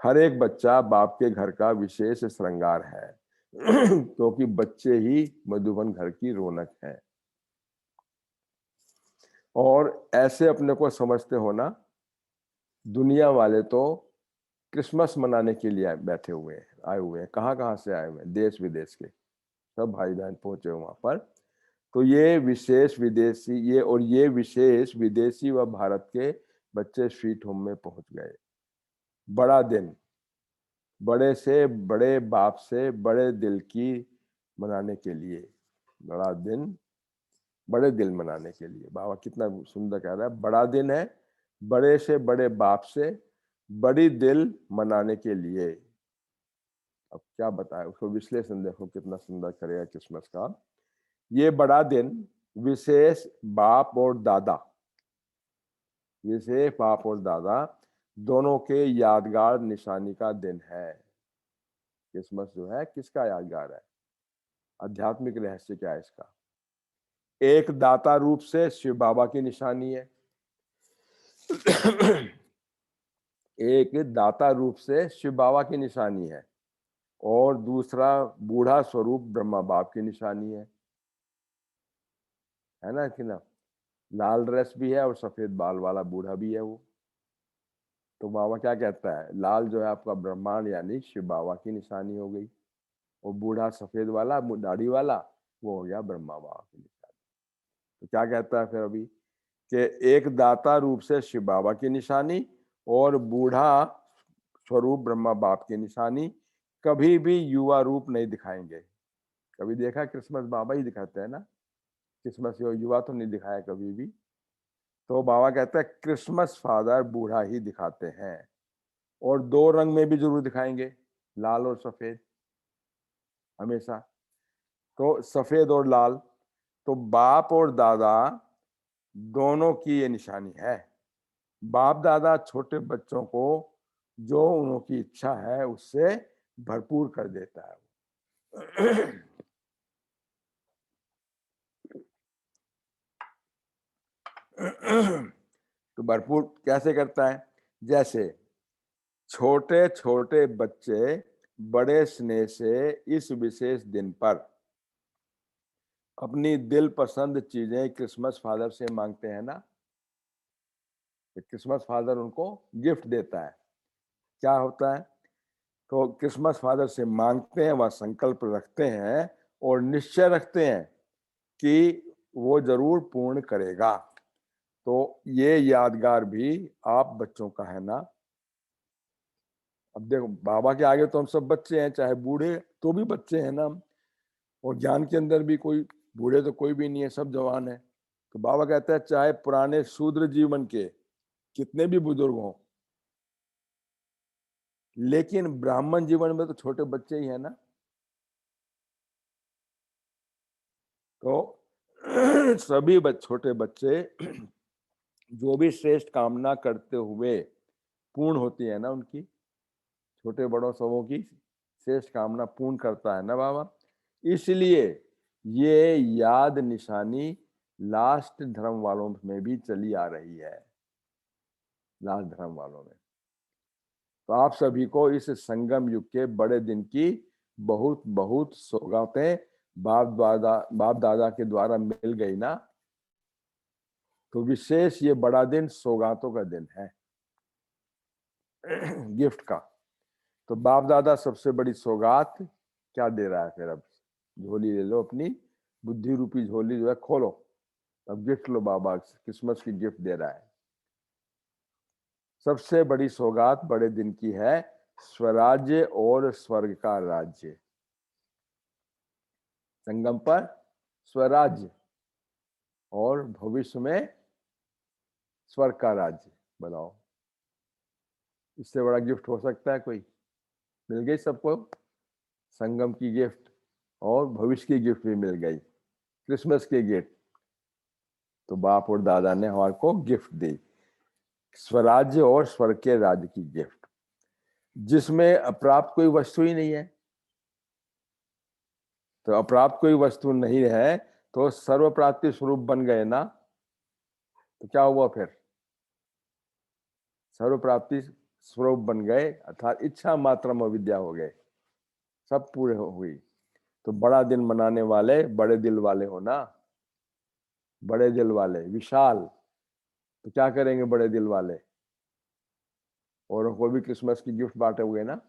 हर एक बच्चा बाप के घर का विशेष श्रृंगार है, क्योंकि बच्चे ही मधुबन घर की रौनक है। और ऐसे अपने को समझते हो ना, दुनिया वाले तो क्रिसमस मनाने के लिए बैठे हुए हैं, आए हुए हैं, कहाँ से आए हुए हैं, देश विदेश के सब भाई बहन पहुंचे वहां पर। तो ये विशेष विदेशी व भारत के बच्चे स्वीट होम में पहुंच गए। बड़ा दिन, बड़े से बड़े बाप से बड़े दिल की मनाने के लिए, बड़ा दिन बड़े दिल मनाने के लिए। बाबा कितना सुंदर कह रहा है, बड़ा दिन है बड़े से बड़े बाप से बड़ी दिल मनाने के लिए। अब क्या बताए, उसको विश्लेषण देखो कितना सुंदर करेगा क्रिसमस का। ये बड़ा दिन विशेष बाप और दादा, विशेष बाप और दादा दोनों के यादगार निशानी का दिन है। क्रिसमस जो है किसका यादगार है, आध्यात्मिक रहस्य क्या है इसका। एक दाता रूप से शिव बाबा की निशानी है, एक दाता रूप से शिव बाबा की निशानी है, और दूसरा बूढ़ा स्वरूप ब्रह्मा बाप की निशानी है। है ना कि ना, लाल ड्रेस भी है और सफेद बाल वाला बूढ़ा भी है वो। तो बाबा क्या कहता है, लाल जो है आपका ब्रह्मांड यानी शिव बाबा की निशानी हो गई, और बूढ़ा सफेद वाला दाढ़ी वाला वो हो गया ब्रह्मा बाबा की निशानी। तो क्या कहता है फिर अभी कि एक दाता रूप से शिव बाबा की निशानी और बूढ़ा स्वरूप ब्रह्मा बाप की निशानी कभी भी युवा रूप नहीं दिखाएंगे। कभी देखा क्रिसमस बाबा ही दिखाते हैं ना, क्रिसमस युवा तो नहीं दिखाया कभी भी। तो बाबा कहता है क्रिसमस फादर बूढ़ा ही दिखाते हैं, और दो रंग में भी जरूर दिखाएंगे, लाल और सफेद हमेशा। तो सफेद और लाल, तो बाप और दादा दोनों की ये निशानी है। बाप दादा छोटे बच्चों को जो उनकी इच्छा है उससे भरपूर कर देता है। तो भरपूर कैसे करता है, जैसे छोटे छोटे बच्चे बड़े स्नेह से इस विशेष दिन पर अपनी दिल पसंद चीजें क्रिसमस फादर से मांगते हैं ना, तो क्रिसमस फादर उनको गिफ्ट देता है। क्या होता है, तो क्रिसमस फादर से मांगते हैं, वह संकल्प रखते हैं और निश्चय रखते हैं कि वो जरूर पूर्ण करेगा। तो ये यादगार भी आप बच्चों का है ना। अब देखो बाबा के आगे तो हम सब बच्चे हैं, चाहे बूढ़े तो भी बच्चे हैं ना, और ज्ञान के अंदर भी कोई बूढ़े तो कोई भी नहीं है, सब जवान है। तो बाबा कहता है चाहे पुराने शूद्र जीवन के कितने भी बुजुर्ग हों, लेकिन ब्राह्मण जीवन में तो छोटे बच्चे ही है ना। तो सभी छोटे बच्चे जो भी श्रेष्ठ कामना करते हुए पूर्ण होती है ना उनकी, छोटे बड़ों सबों की श्रेष्ठ कामना पूर्ण करता है ना बाबा। इसलिए ये याद निशानी लास्ट धर्म वालों में भी चली आ रही है, लास्ट धर्म वालों में। तो आप सभी को इस संगम युग के बड़े दिन की बहुत बहुत सौगातें बाप दादा के द्वारा मिल गई ना। तो विशेष ये बड़ा दिन सौगातों का दिन है, गिफ्ट का। तो बाप दादा सबसे बड़ी सौगात क्या दे रहा है फिर, अब झोली ले लो अपनी, बुद्धि रूपी झोली जो है खोलो, अब गिफ्ट लो, बाबा क्रिसमस की गिफ्ट दे रहा है। सबसे बड़ी सौगात बड़े दिन की है स्वराज्य और स्वर्ग का राज्य। संगम पर स्वराज्य और भविष्य में स्वर्ग का राज्य, बनाओ इससे बड़ा गिफ्ट हो सकता है कोई। मिल गई सबको संगम की गिफ्ट, और भविष्य की गिफ्ट भी मिल गई, क्रिसमस की गिफ्ट। तो बाप और दादा ने हमारे को गिफ्ट दी, स्वराज्य और स्वर्ग के राज्य की गिफ्ट, जिसमें अप्राप्त कोई वस्तु ही नहीं है। तो अप्राप्त कोई वस्तु नहीं है तो सर्व प्राप्ति स्वरूप बन गए ना। तो क्या हुआ फिर, सर्व प्राप्ति स्वरूप बन गए, अर्थात इच्छा मात्रम अविद्या हो गए, सब पूरे हुई। तो बड़ा दिन मनाने वाले बड़े दिल वाले हो ना, बड़े दिल वाले विशाल। तो क्या करेंगे बड़े दिल वाले, और को भी क्रिसमस की गिफ्ट बांटे हुए ना,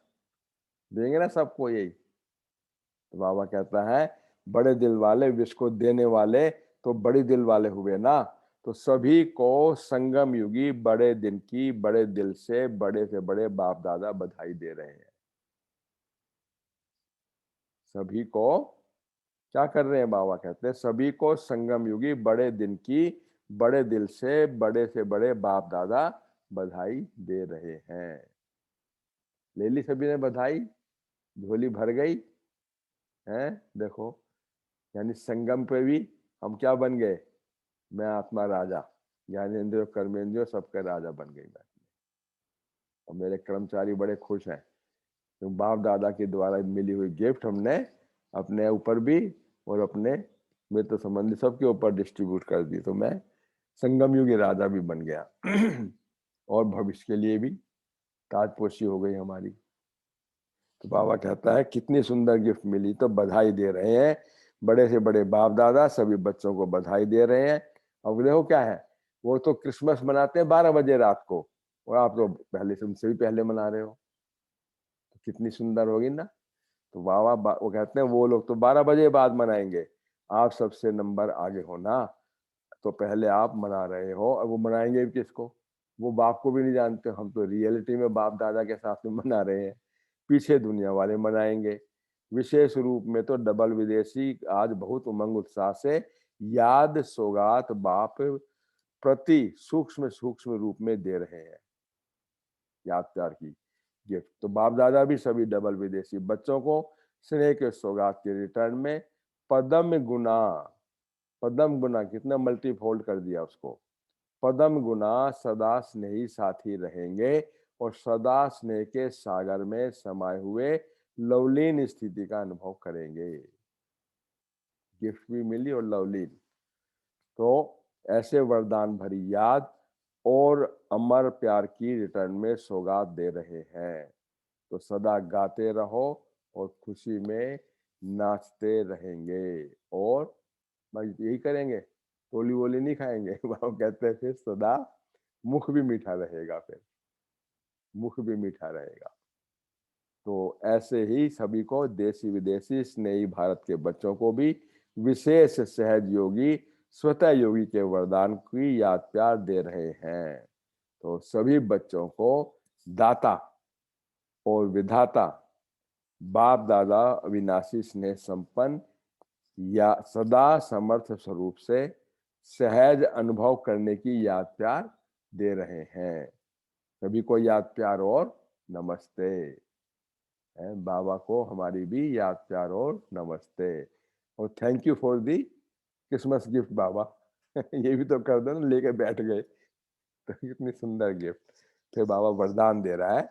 देंगे ना सबको यही। तो बाबा कहता है बड़े दिल वाले विश्व को देने वाले तो बड़े दिल वाले हुए ना। तो सभी को संगम युगी बड़े दिन की बड़े दिल से बड़े बाप दादा बधाई दे रहे हैं। सभी को क्या कर रहे हैं, बाबा कहते हैं सभी को संगम युगी बड़े दिन की बड़े दिल से बड़े बाप दादा बधाई दे रहे हैं। ले ली सभी ने बधाई, झोली भर गई है। देखो यानी संगम पे भी हम क्या बन गए, मैं आत्मा राजा, ज्ञानेंद्रियों कर्मेंद्रियों सबके राजा बन गई मैं। और मेरे कर्मचारी बड़े खुश हैं, तो बाप दादा के द्वारा मिली हुई गिफ्ट हमने अपने ऊपर भी और अपने मित्र संबंधी सबके ऊपर डिस्ट्रीब्यूट कर दी। तो मैं संगम युगी राजा भी बन गया और भविष्य के लिए भी ताजपोशी हो गई हमारी। तो बाबा कहता है कितनी सुंदर गिफ्ट मिली, तो बधाई दे रहे हैं बड़े से बड़े बाप दादा सभी बच्चों को बधाई दे रहे हैं। अब देखो क्या है, वो तो क्रिसमस मनाते हैं 12 बजे रात को, और आप तो पहले से उनसे भी पहले मना रहे हो, तो कितनी सुंदर होगी ना। तो वो कहते हैं वो लोग तो 12 बजे बाद मनाएंगे, आप सबसे नंबर आगे हो ना, तो पहले आप मना रहे हो, और वो मनाएंगे भी किसको, वो बाप को भी नहीं जानते। हम तो रियलिटी में बाप दादा के साथ में मना रहे हैं, पीछे दुनिया वाले मनाएंगे। विशेष रूप में तो डबल विदेशी आज बहुत उमंग उत्साह से याद सौगात बाप प्रति सूक्ष्म सूक्ष्म रूप में दे रहे हैं, याद प्यार की गिफ्ट। तो बाप दादा भी सभी डबल विदेशी बच्चों को स्नेह के सौगात के रिटर्न में पदम गुना कितना मल्टीफोल्ड कर दिया उसको, पदम गुना सदा स्नेही साथी रहेंगे, और सदा स्नेह के सागर में समाये हुए लवलीन स्थिति का अनुभव करेंगे। गिफ्ट भी मिली और लवलीन, तो ऐसे वरदान भरी याद और अमर प्यार की रिटर्न में सौगात दे रहे हैं। तो सदा गाते रहो और खुशी में नाचते रहेंगे, और बस यही करेंगे, टोली वोली नहीं खाएंगे। बाबा कहते हैं फिर सदा मुख भी मीठा रहेगा, फिर मुख भी मीठा रहेगा। तो ऐसे ही सभी को देशी विदेशी स्नेही भारत के बच्चों को भी विशेष सहज योगी स्वतः योगी के वरदान की याद प्यार दे रहे हैं। तो सभी बच्चों को दाता और विधाता बाप दादा अविनाशी स्नेह संपन्न या सदा समर्थ स्वरूप से सहज अनुभव करने की याद प्यार दे रहे हैं। सभी को याद प्यार और नमस्ते। बाबा को हमारी भी याद प्यार और नमस्ते, और thank you for the Christmas gift Baba. ये भी तो कर दो ना, लेके बैठ गए, तो कितनी सुंदर गिफ्ट। फिर बाबा वरदान दे रहा है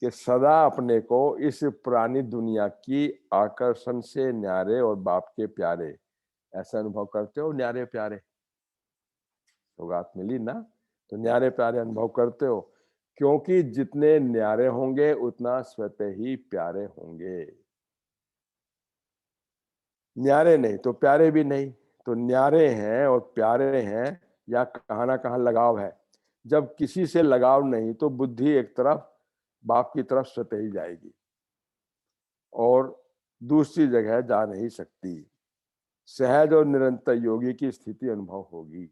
कि सदा अपने को इस पुरानी दुनिया की आकर्षण से न्यारे और बाप के प्यारे ऐसा अनुभव करते हो। न्यारे प्यारे सौगात मिली ना, तो न्यारे प्यारे अनुभव करते हो, क्योंकि जितने न्यारे होंगे उतना स्वतः ही प्यारे होंगे। न्यारे नहीं तो प्यारे भी नहीं, तो न्यारे हैं और प्यारे हैं, या कहाँ ना कहाँ लगाव है। जब किसी से लगाव नहीं तो बुद्धि एक तरफ बाप की तरफ स्वतः ही जाएगी, और दूसरी जगह जा नहीं सकती। सहज और निरंतर योगी की स्थिति अनुभव होगी।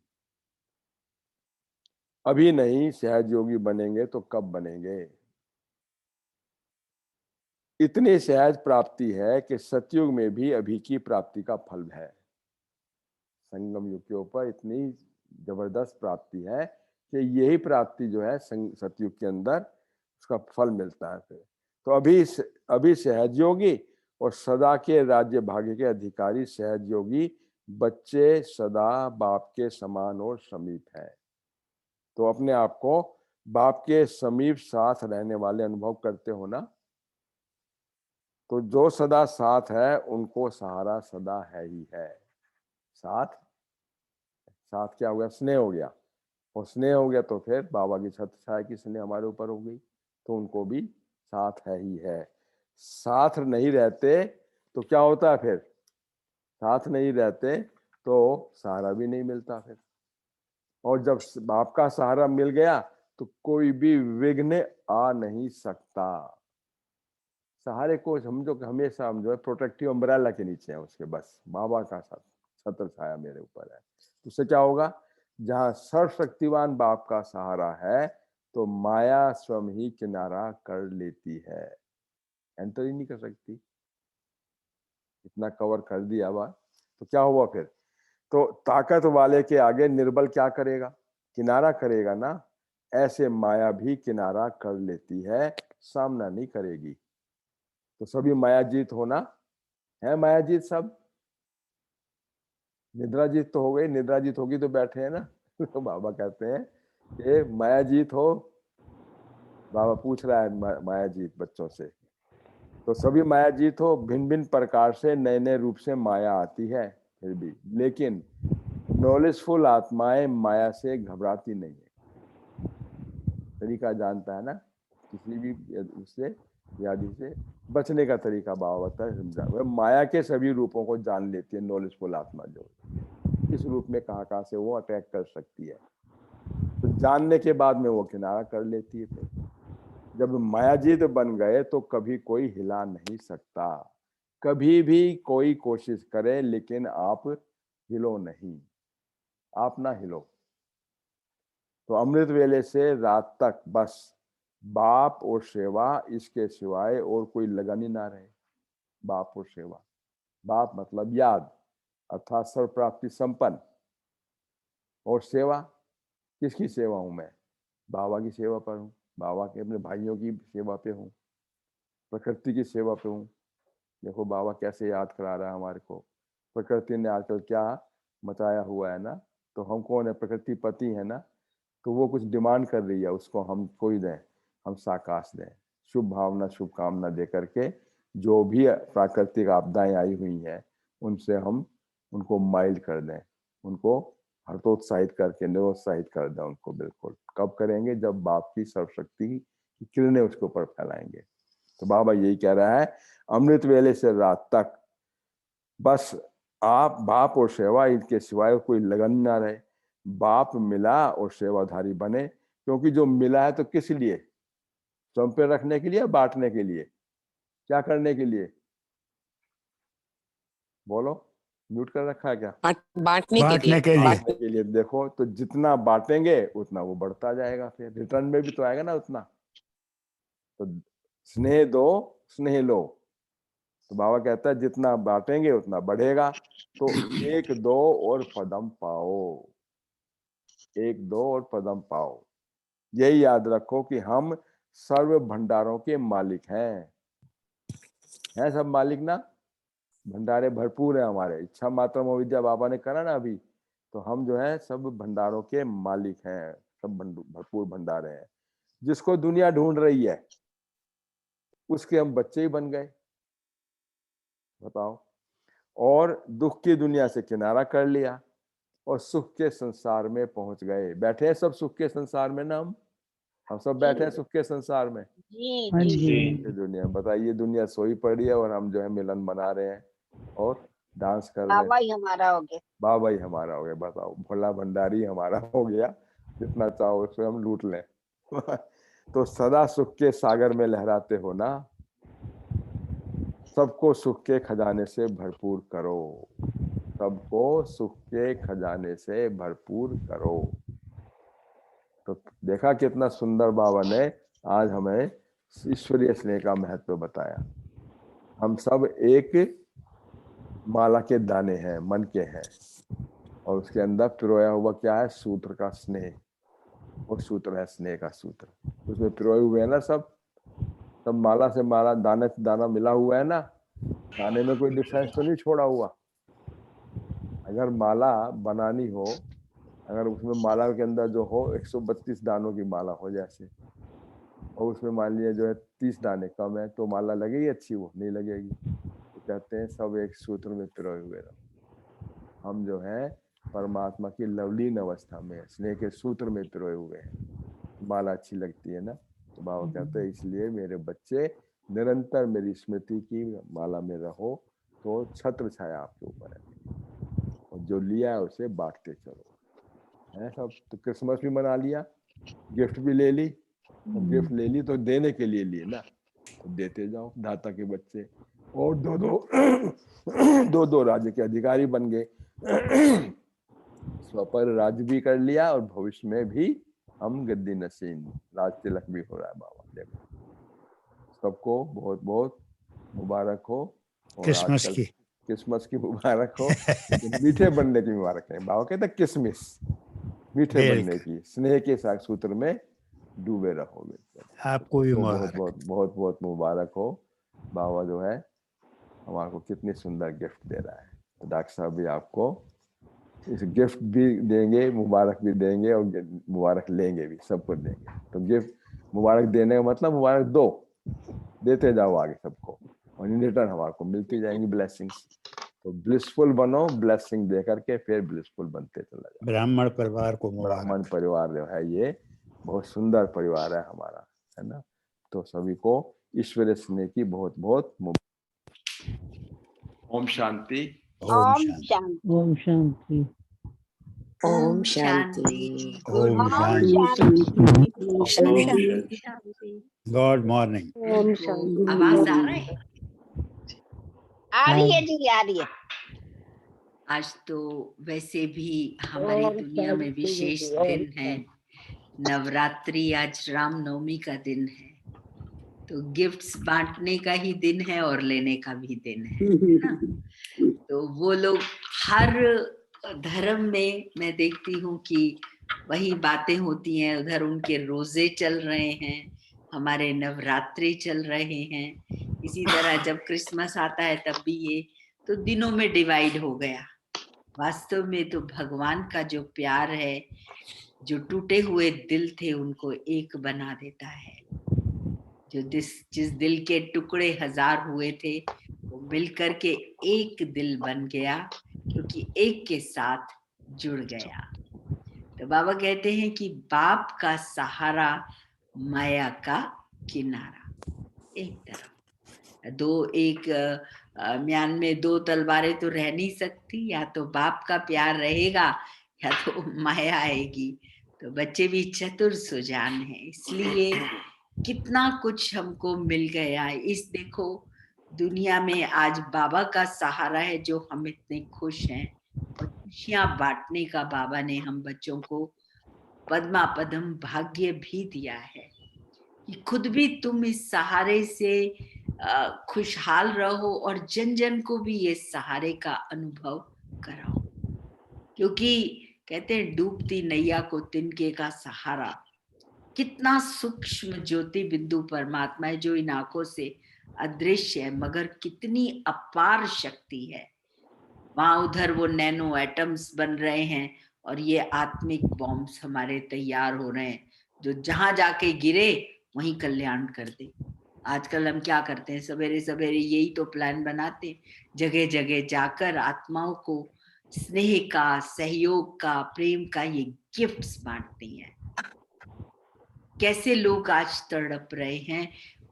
अभी नहीं सहज योगी बनेंगे तो कब बनेंगे। इतनी सहज प्राप्ति है कि सतयुग में भी अभी की प्राप्ति का फल है। संगम युग के ऊपर इतनी जबरदस्त प्राप्ति है कि यही प्राप्ति जो है सतयुग के अंदर उसका फल मिलता है। फिर तो अभी सहज योगी और सदा के राज्य भाग्य के अधिकारी सहज योगी बच्चे सदा बाप के समान और समीप है। तो अपने आप को बाप के समीप साथ रहने वाले अनुभव करते हो ना, तो जो सदा साथ है उनको सहारा सदा है ही है। साथ क्या हो गया, स्नेह हो गया, और स्नेह हो गया तो फिर बाबा की छत्र छाया की स्नेह हमारे ऊपर हो गई, तो उनको भी साथ है ही है। साथ नहीं रहते तो क्या होता है, फिर साथ नहीं रहते तो सहारा भी नहीं मिलता फिर। और जब बाप का सहारा मिल गया तो कोई भी विघ्न आ नहीं सकता। सहारे को समझो कि हमेशा हम जो है प्रोटेक्टिव अम्ब्रेला के नीचे है उसके, बस बाबा का साथ छत्र छाया मेरे ऊपर है। उससे क्या होगा, जहां सर्वशक्तिवान बाप का सहारा है तो माया स्वयं ही किनारा कर लेती है, एंटर ही नहीं कर सकती। इतना कवर कर दिया बात, तो क्या हुआ फिर, तो ताकत वाले के आगे निर्बल क्या करेगा, किनारा करेगा ना। ऐसे माया भी किनारा कर लेती है, सामना नहीं करेगी। तो सभी माया जीत होना है, माया जीत सब। निद्रा जीत तो हो गई, निद्रा जीत होगी तो बैठे हैं ना। तो बाबा कहते हैं कि माया जीत हो, बाबा पूछ रहा है माया जीत बच्चों से। तो सभी माया जीत हो, भिन्न भिन्न प्रकार से नए नए रूप से माया आती है फिर भी, लेकिन नॉलेजफुल आत्माएं माया से घबराती नहीं है। तरीका जानता है ना, किसी भी उससे व्याधि से बचने का तरीका बाबा बताया, समझा। वह माया के सभी रूपों को जान लेती है, नॉलेजफुल आत्मा जो होती है। इस रूप में कहाँ से वो अटैक कर सकती है, तो जानने के बाद में वो किनारा कर लेती है। फिर जब मायाजीत बन गए तो कभी कोई हिला नहीं सकता। कभी भी कोई कोशिश करे लेकिन आप हिलो नहीं, आप ना हिलो। तो अमृत वेले से रात तक बस बाप और सेवा, इसके सिवाय और कोई लगन ही ना रहे। बाप और सेवा, बाप मतलब याद अर्थात सर्व प्राप्ति संपन्न, और सेवा, किसकी सेवा हूं मैं? बाबा की सेवा पर हूँ, बाबा के अपने भाइयों की सेवा पे हूँ, प्रकृति की सेवा पे हूँ। देखो बाबा कैसे याद करा रहा है हमारे को। प्रकृति ने आजकल क्या मचाया हुआ है ना, तो हम कौन है? प्रकृति पति है ना, तो वो कुछ डिमांड कर रही है, उसको हम कोई दें, हम साकाश दें, शुभ भावना शुभकामना दे करके जो भी प्राकृतिक आपदाएं आई हुई हैं उनसे हम उनको माइल्ड कर दें, उनको हतोत्साहित करके निरुत्साहित कर दें उनको। बिल्कुल कब करेंगे? जब बाप की सर्वशक्ति की किरणें उसके ऊपर फैलाएंगे। तो बाबा यही कह रहा है, अमृत वेले से रात तक बस आप बाप और सेवा, इनके सिवाय कोई लगन ना रहे। बाप मिला और सेवाधारी बने, क्योंकि जो मिला है तो किस लिए? स्वयं पे रखने के लिए, बांटने के लिए, क्या करने के लिए? बोलो, म्यूट कर रखा है क्या? बांटने बांटने के लिए। बांटने के लिए। देखो तो जितना बांटेंगे उतना वो बढ़ता जाएगा, फिर रिटर्न में भी तो आएगा ना उतना। तो स्नेह दो स्नेह लो, तो बाबा कहता है जितना बांटेंगे उतना बढ़ेगा। तो एक दो और पदम पाओ, एक दो और पदम पाओ। यही याद रखो कि हम सर्व भंडारों के मालिक हैं सब मालिक ना। भंडारे भरपूर है हमारे, इच्छा मात्र विद्या बाबा ने करा ना अभी, तो हम जो है सब भंडारों के मालिक हैं, सब भरपूर भंडारे हैं। जिसको दुनिया ढूंढ रही है उसके हम बच्चे ही बन गए, बताओ। और दुख की दुनिया से किनारा कर लिया और सुख के संसार में पहुंच गए। बैठे हैं सब सुख के संसार में ना, हम सब बैठे हैं सुख के संसार में। जी हाँ जी जी। ये दुनिया, बताइए, दुनिया सोई पड़ी है और हम जो है मिलन बना रहे हैं और डांस कर रहे हैं। बाबा ही हमारा हो गया। बाबा ही हमारा हो गया, बताओ। भोला भंडारी हमारा हो गया, जितना चाहो उसमें हम लूट लें। तो सदा सुख के सागर में लहराते हो ना, सबको सुख के खजाने से भरपूर करो, सबको सुख के खजाने से भरपूर करो। तो देखा कितना सुंदर बाबा ने आज हमें ईश्वरीय स्नेह का महत्व बताया। हम सब एक माला के दाने हैं, मन के हैं, और उसके अंदर पिरोया हुआ क्या है? सूत्र का स्नेह। वो सूत्र है स्नेह का सूत्र, उसमें पिरोए हुए है ना सब माला से माला, दाने से दाना मिला हुआ है ना। दाने में कोई डिफरेंस तो नहीं छोड़ा हुआ। अगर माला बनानी हो, अगर उसमें माला के अंदर जो हो 132 दानों की माला हो जैसे, और उसमें मान लिया जो है 30 दाने कम है, तो माला लगेगी अच्छी? वो नहीं लगेगी। तो कहते हैं सब एक सूत्र में पिरोए हुए रहो। हम जो है परमात्मा की लवलीन अवस्था में स्नेह के सूत्र में पिरोए हुए हैं। माला अच्छी लगती है ना, तो बाबा कहते हैं इसलिए मेरे बच्चे निरंतर मेरी स्मृति की माला में रहो, तो छत्र छाया आपके ऊपर है, और जो लिया है उसे बांटते चलो, है सब। तो क्रिसमस भी मना लिया, गिफ्ट भी ले ली, और गिफ्ट ले ली तो देने के लिए लिए ना, तो देते जाओ दाता के बच्चे। और दो दो राज्य के अधिकारी बन गए। स्वपर राज्य भी कर लिया और भविष्य में भी हम गद्दी नशीन, राज तिलक भी हो रहा है बाबा। देखो सबको बहुत बहुत मुबारक हो, और क्रिसमस आजकल की। क्रिसमस की मुबारक हो। मीठे बनने की मुबारक है। बाबा कहते हैं किसमिस, मीठे बनने की, स्नेह के साथ सूत्र में डूबे रहो। आपको भी तो बहुत मुबारक। बहुत बहुत बहुत मुबारक हो। बाबा जो है हमारे को कितनी सुंदर गिफ्ट दे रहा है। तो डॉक्टर साहब भी आपको इस गिफ्ट भी देंगे, मुबारक भी देंगे, और मुबारक लेंगे भी, सबको देंगे। तो गिफ्ट मुबारक देने का मतलब मुबारक दो, देते जाओ आगे सबको, और इन रिटर्न हमारे को मिलती जाएंगी ब्लेसिंग्स। तो ब्लिसफुल बनो, ब्लेसिंग दे करके फिर ब्लिसफुल बनते चला जाओ। ब्राह्मण परिवार को मुबारक। ब्राह्मण परिवार जो है ये बहुत सुंदर परिवार है हमारा, है ना। तो सभी को ईश्वरीय स्नेह की बहुत बहुत ओम शांति। ओम शांति। ओम शांति। ओम शांति। ओम गुड शांति। शांति। Good morning. ओम शांति। आवाज आ रहा है? आ रही है जी, आ रही है। आज तो वैसे भी हमारी दुनिया में विशेष दिन है। नवरात्रि, आज रामनवमी का दिन है, तो गिफ्ट्स बांटने का ही दिन है और लेने का भी दिन है ना। तो वो लोग हर धर्म में मैं देखती हूँ कि वही बातें होती हैं। उधर उनके रोजे चल रहे हैं, हमारे नवरात्रि चल रहे हैं। इसी तरह जब क्रिसमस आता है तब भी ये तो दिनों में डिवाइड हो गया। वास्तव में तो भगवान का जो प्यार है, जो टूटे हुए दिल थे उनको एक बना देता है। जो जिस दिल के टुकड़े हजार हुए थे वो मिलकर के एक दिल बन गया, क्योंकि एक के साथ जुड़ गया। तो बाबा कहते हैं कि बाप का सहारा, माया का किनारा। एक तरफ दो, एक म्यान में दो तलवारें तो रह नहीं सकती, या तो बाप का प्यार रहेगा या तो माया आएगी। तो बच्चे भी चतुर सुजान हैं, इसलिए कितना कुछ हमको मिल गया। इस देखो दुनिया में आज बाबा का सहारा है, जो हम इतने खुश हैं, और खुशियां बांटने का बाबा ने हम बच्चों को पद्मा पदम भाग्य भी दिया है कि खुद भी तुम इस सहारे से खुशहाल रहो और जन जन को भी ये सहारे का अनुभव कराओ। क्योंकि कहते हैं डूबती नैया को तिनके का सहारा। कितना सूक्ष्म ज्योति बिंदु परमात्मा है, जो इन आंखों से अदृश्य है, मगर कितनी अपार शक्ति है। वहां उधर वो नैनो एटम्स बन रहे हैं और ये आत्मिक बॉम्ब्स हमारे तैयार हो रहे हैं, जो जहां जाके गिरे वहीं कल्याण कर दे। आजकल हम क्या करते हैं, सवेरे सवेरे यही तो प्लान बनाते हैं, जगह जगह जाकर आत्माओं को स्नेह का, सहयोग का, प्रेम का ये गिफ्ट्स बांटती हैं। कैसे लोग आज तड़प रहे हैं,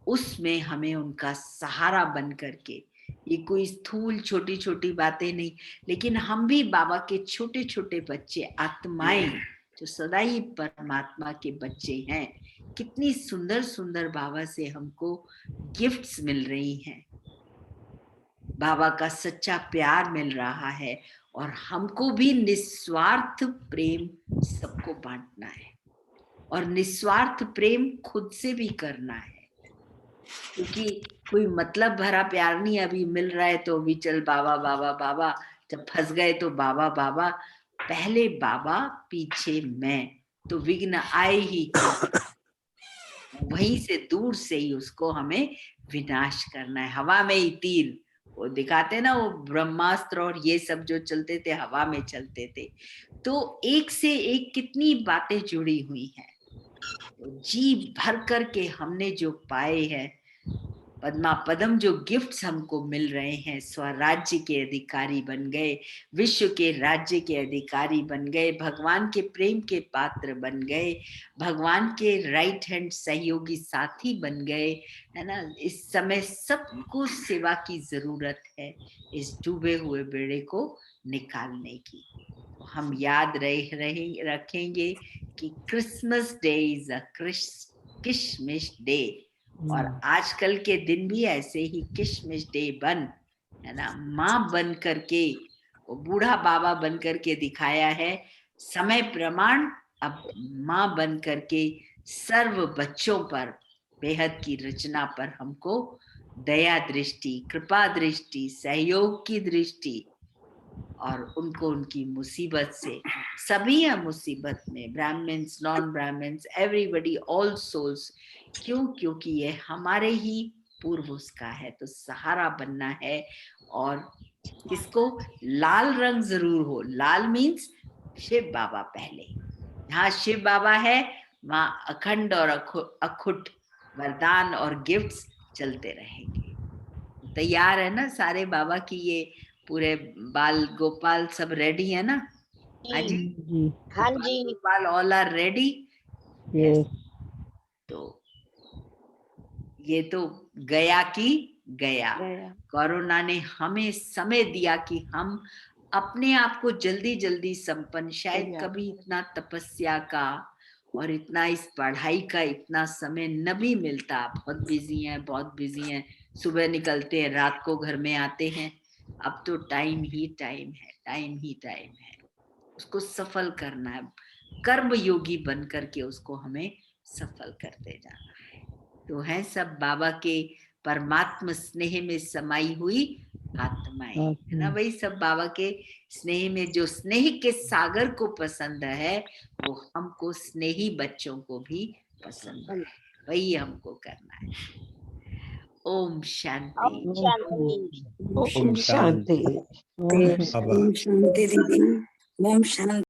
उसमें हमें उनका सहारा बन करके, ये कोई स्थूल छोटी छोटी बातें नहीं, लेकिन हम भी बाबा के छोटे छोटे बच्चे, आत्माएं जो सदा ही परमात्मा के बच्चे हैं। कितनी सुंदर सुंदर बाबा से हमको गिफ्ट्स मिल रही हैं, बाबा का सच्चा प्यार मिल रहा है, और हमको भी निस्वार्थ प्रेम सबको बांटना है, और निस्वार्थ प्रेम खुद से भी करना है। क्योंकि कोई मतलब भरा प्यार नहीं, अभी मिल रहा है तो अभी चल बाबा बाबा बाबा, जब फंस गए तो बाबा बाबा। पहले बाबा पीछे मैं, तो विघ्न आए ही वहीं से दूर से ही उसको हमें विनाश करना है। हवा में ही तीर, वो दिखाते ना, वो ब्रह्मास्त्र और ये सब जो चलते थे हवा में चलते थे। तो एक से एक कितनी बातें जुड़ी हुई हैं। तो जी भर करके हमने जो पाए हैं, पद्मा पदम जो गिफ्ट्स हमको मिल रहे हैं, स्वराज्य के अधिकारी बन गए, विश्व के राज्य के अधिकारी बन गए, भगवान के प्रेम के पात्र बन गए, भगवान के राइट हैंड सहयोगी साथी बन गए, है ना। इस समय सबको सेवा की जरूरत है, इस डूबे हुए बेड़े को निकालने की। तो हम याद रखेंगे कि क्रिसमस डे इज अ किशमिश डे, और आजकल के दिन भी ऐसे ही किशमिश डे बन, है ना। माँ बन करके, वो बूढ़ा बाबा बन करके दिखाया है समय प्रमाण। अब माँ बन करके सर्व बच्चों पर, बेहद की रचना पर हमको दया दृष्टि, कृपा दृष्टि, सहयोग की दृष्टि, और उनको उनकी मुसीबत से, सभी है मुसीबत में, Brahmins, non Brahmins, everybody, all souls. क्यों? क्योंकि ये हमारे ही पूर्वज का है, तो सहारा बनना है। और किसको? लाल रंग जरूर हो। लाल मीन्स शिव बाबा पहले। जहाँ शिव बाबा है वहां अखंड और अखुट वरदान और गिफ्ट्स चलते रहेंगे। तैयार है ना सारे बाबा की, ये पूरे बाल गोपाल सब रेडी है ना? हाँ जी, हाँ जी। Gopal all are ready. Yes. तो ये तो गया की गया। कोरोना ने हमें समय दिया कि हम अपने आप को जल्दी जल्दी संपन्न, शायद कभी इतना तपस्या का और इतना इस पढ़ाई का इतना समय न भी मिलता। बहुत बिजी हैं, सुबह निकलते हैं, रात को घर में आते हैं। अब तो टाइम ही टाइम है, उसको सफल करना है, कर्म योगी बन करके उसको हमें सफल करते जाना है। तो है सब बाबा के परमात्म स्नेह में समाई हुई आत्माएं, है ना भाई। सब बाबा के स्नेह में, जो स्नेह के सागर को पसंद है वो हमको स्नेही बच्चों को भी पसंद है, वही हमको करना है। ओम शांति। ओम शांति। Om Shanti. ओम Baba. शांति दीदी। ओम शांति।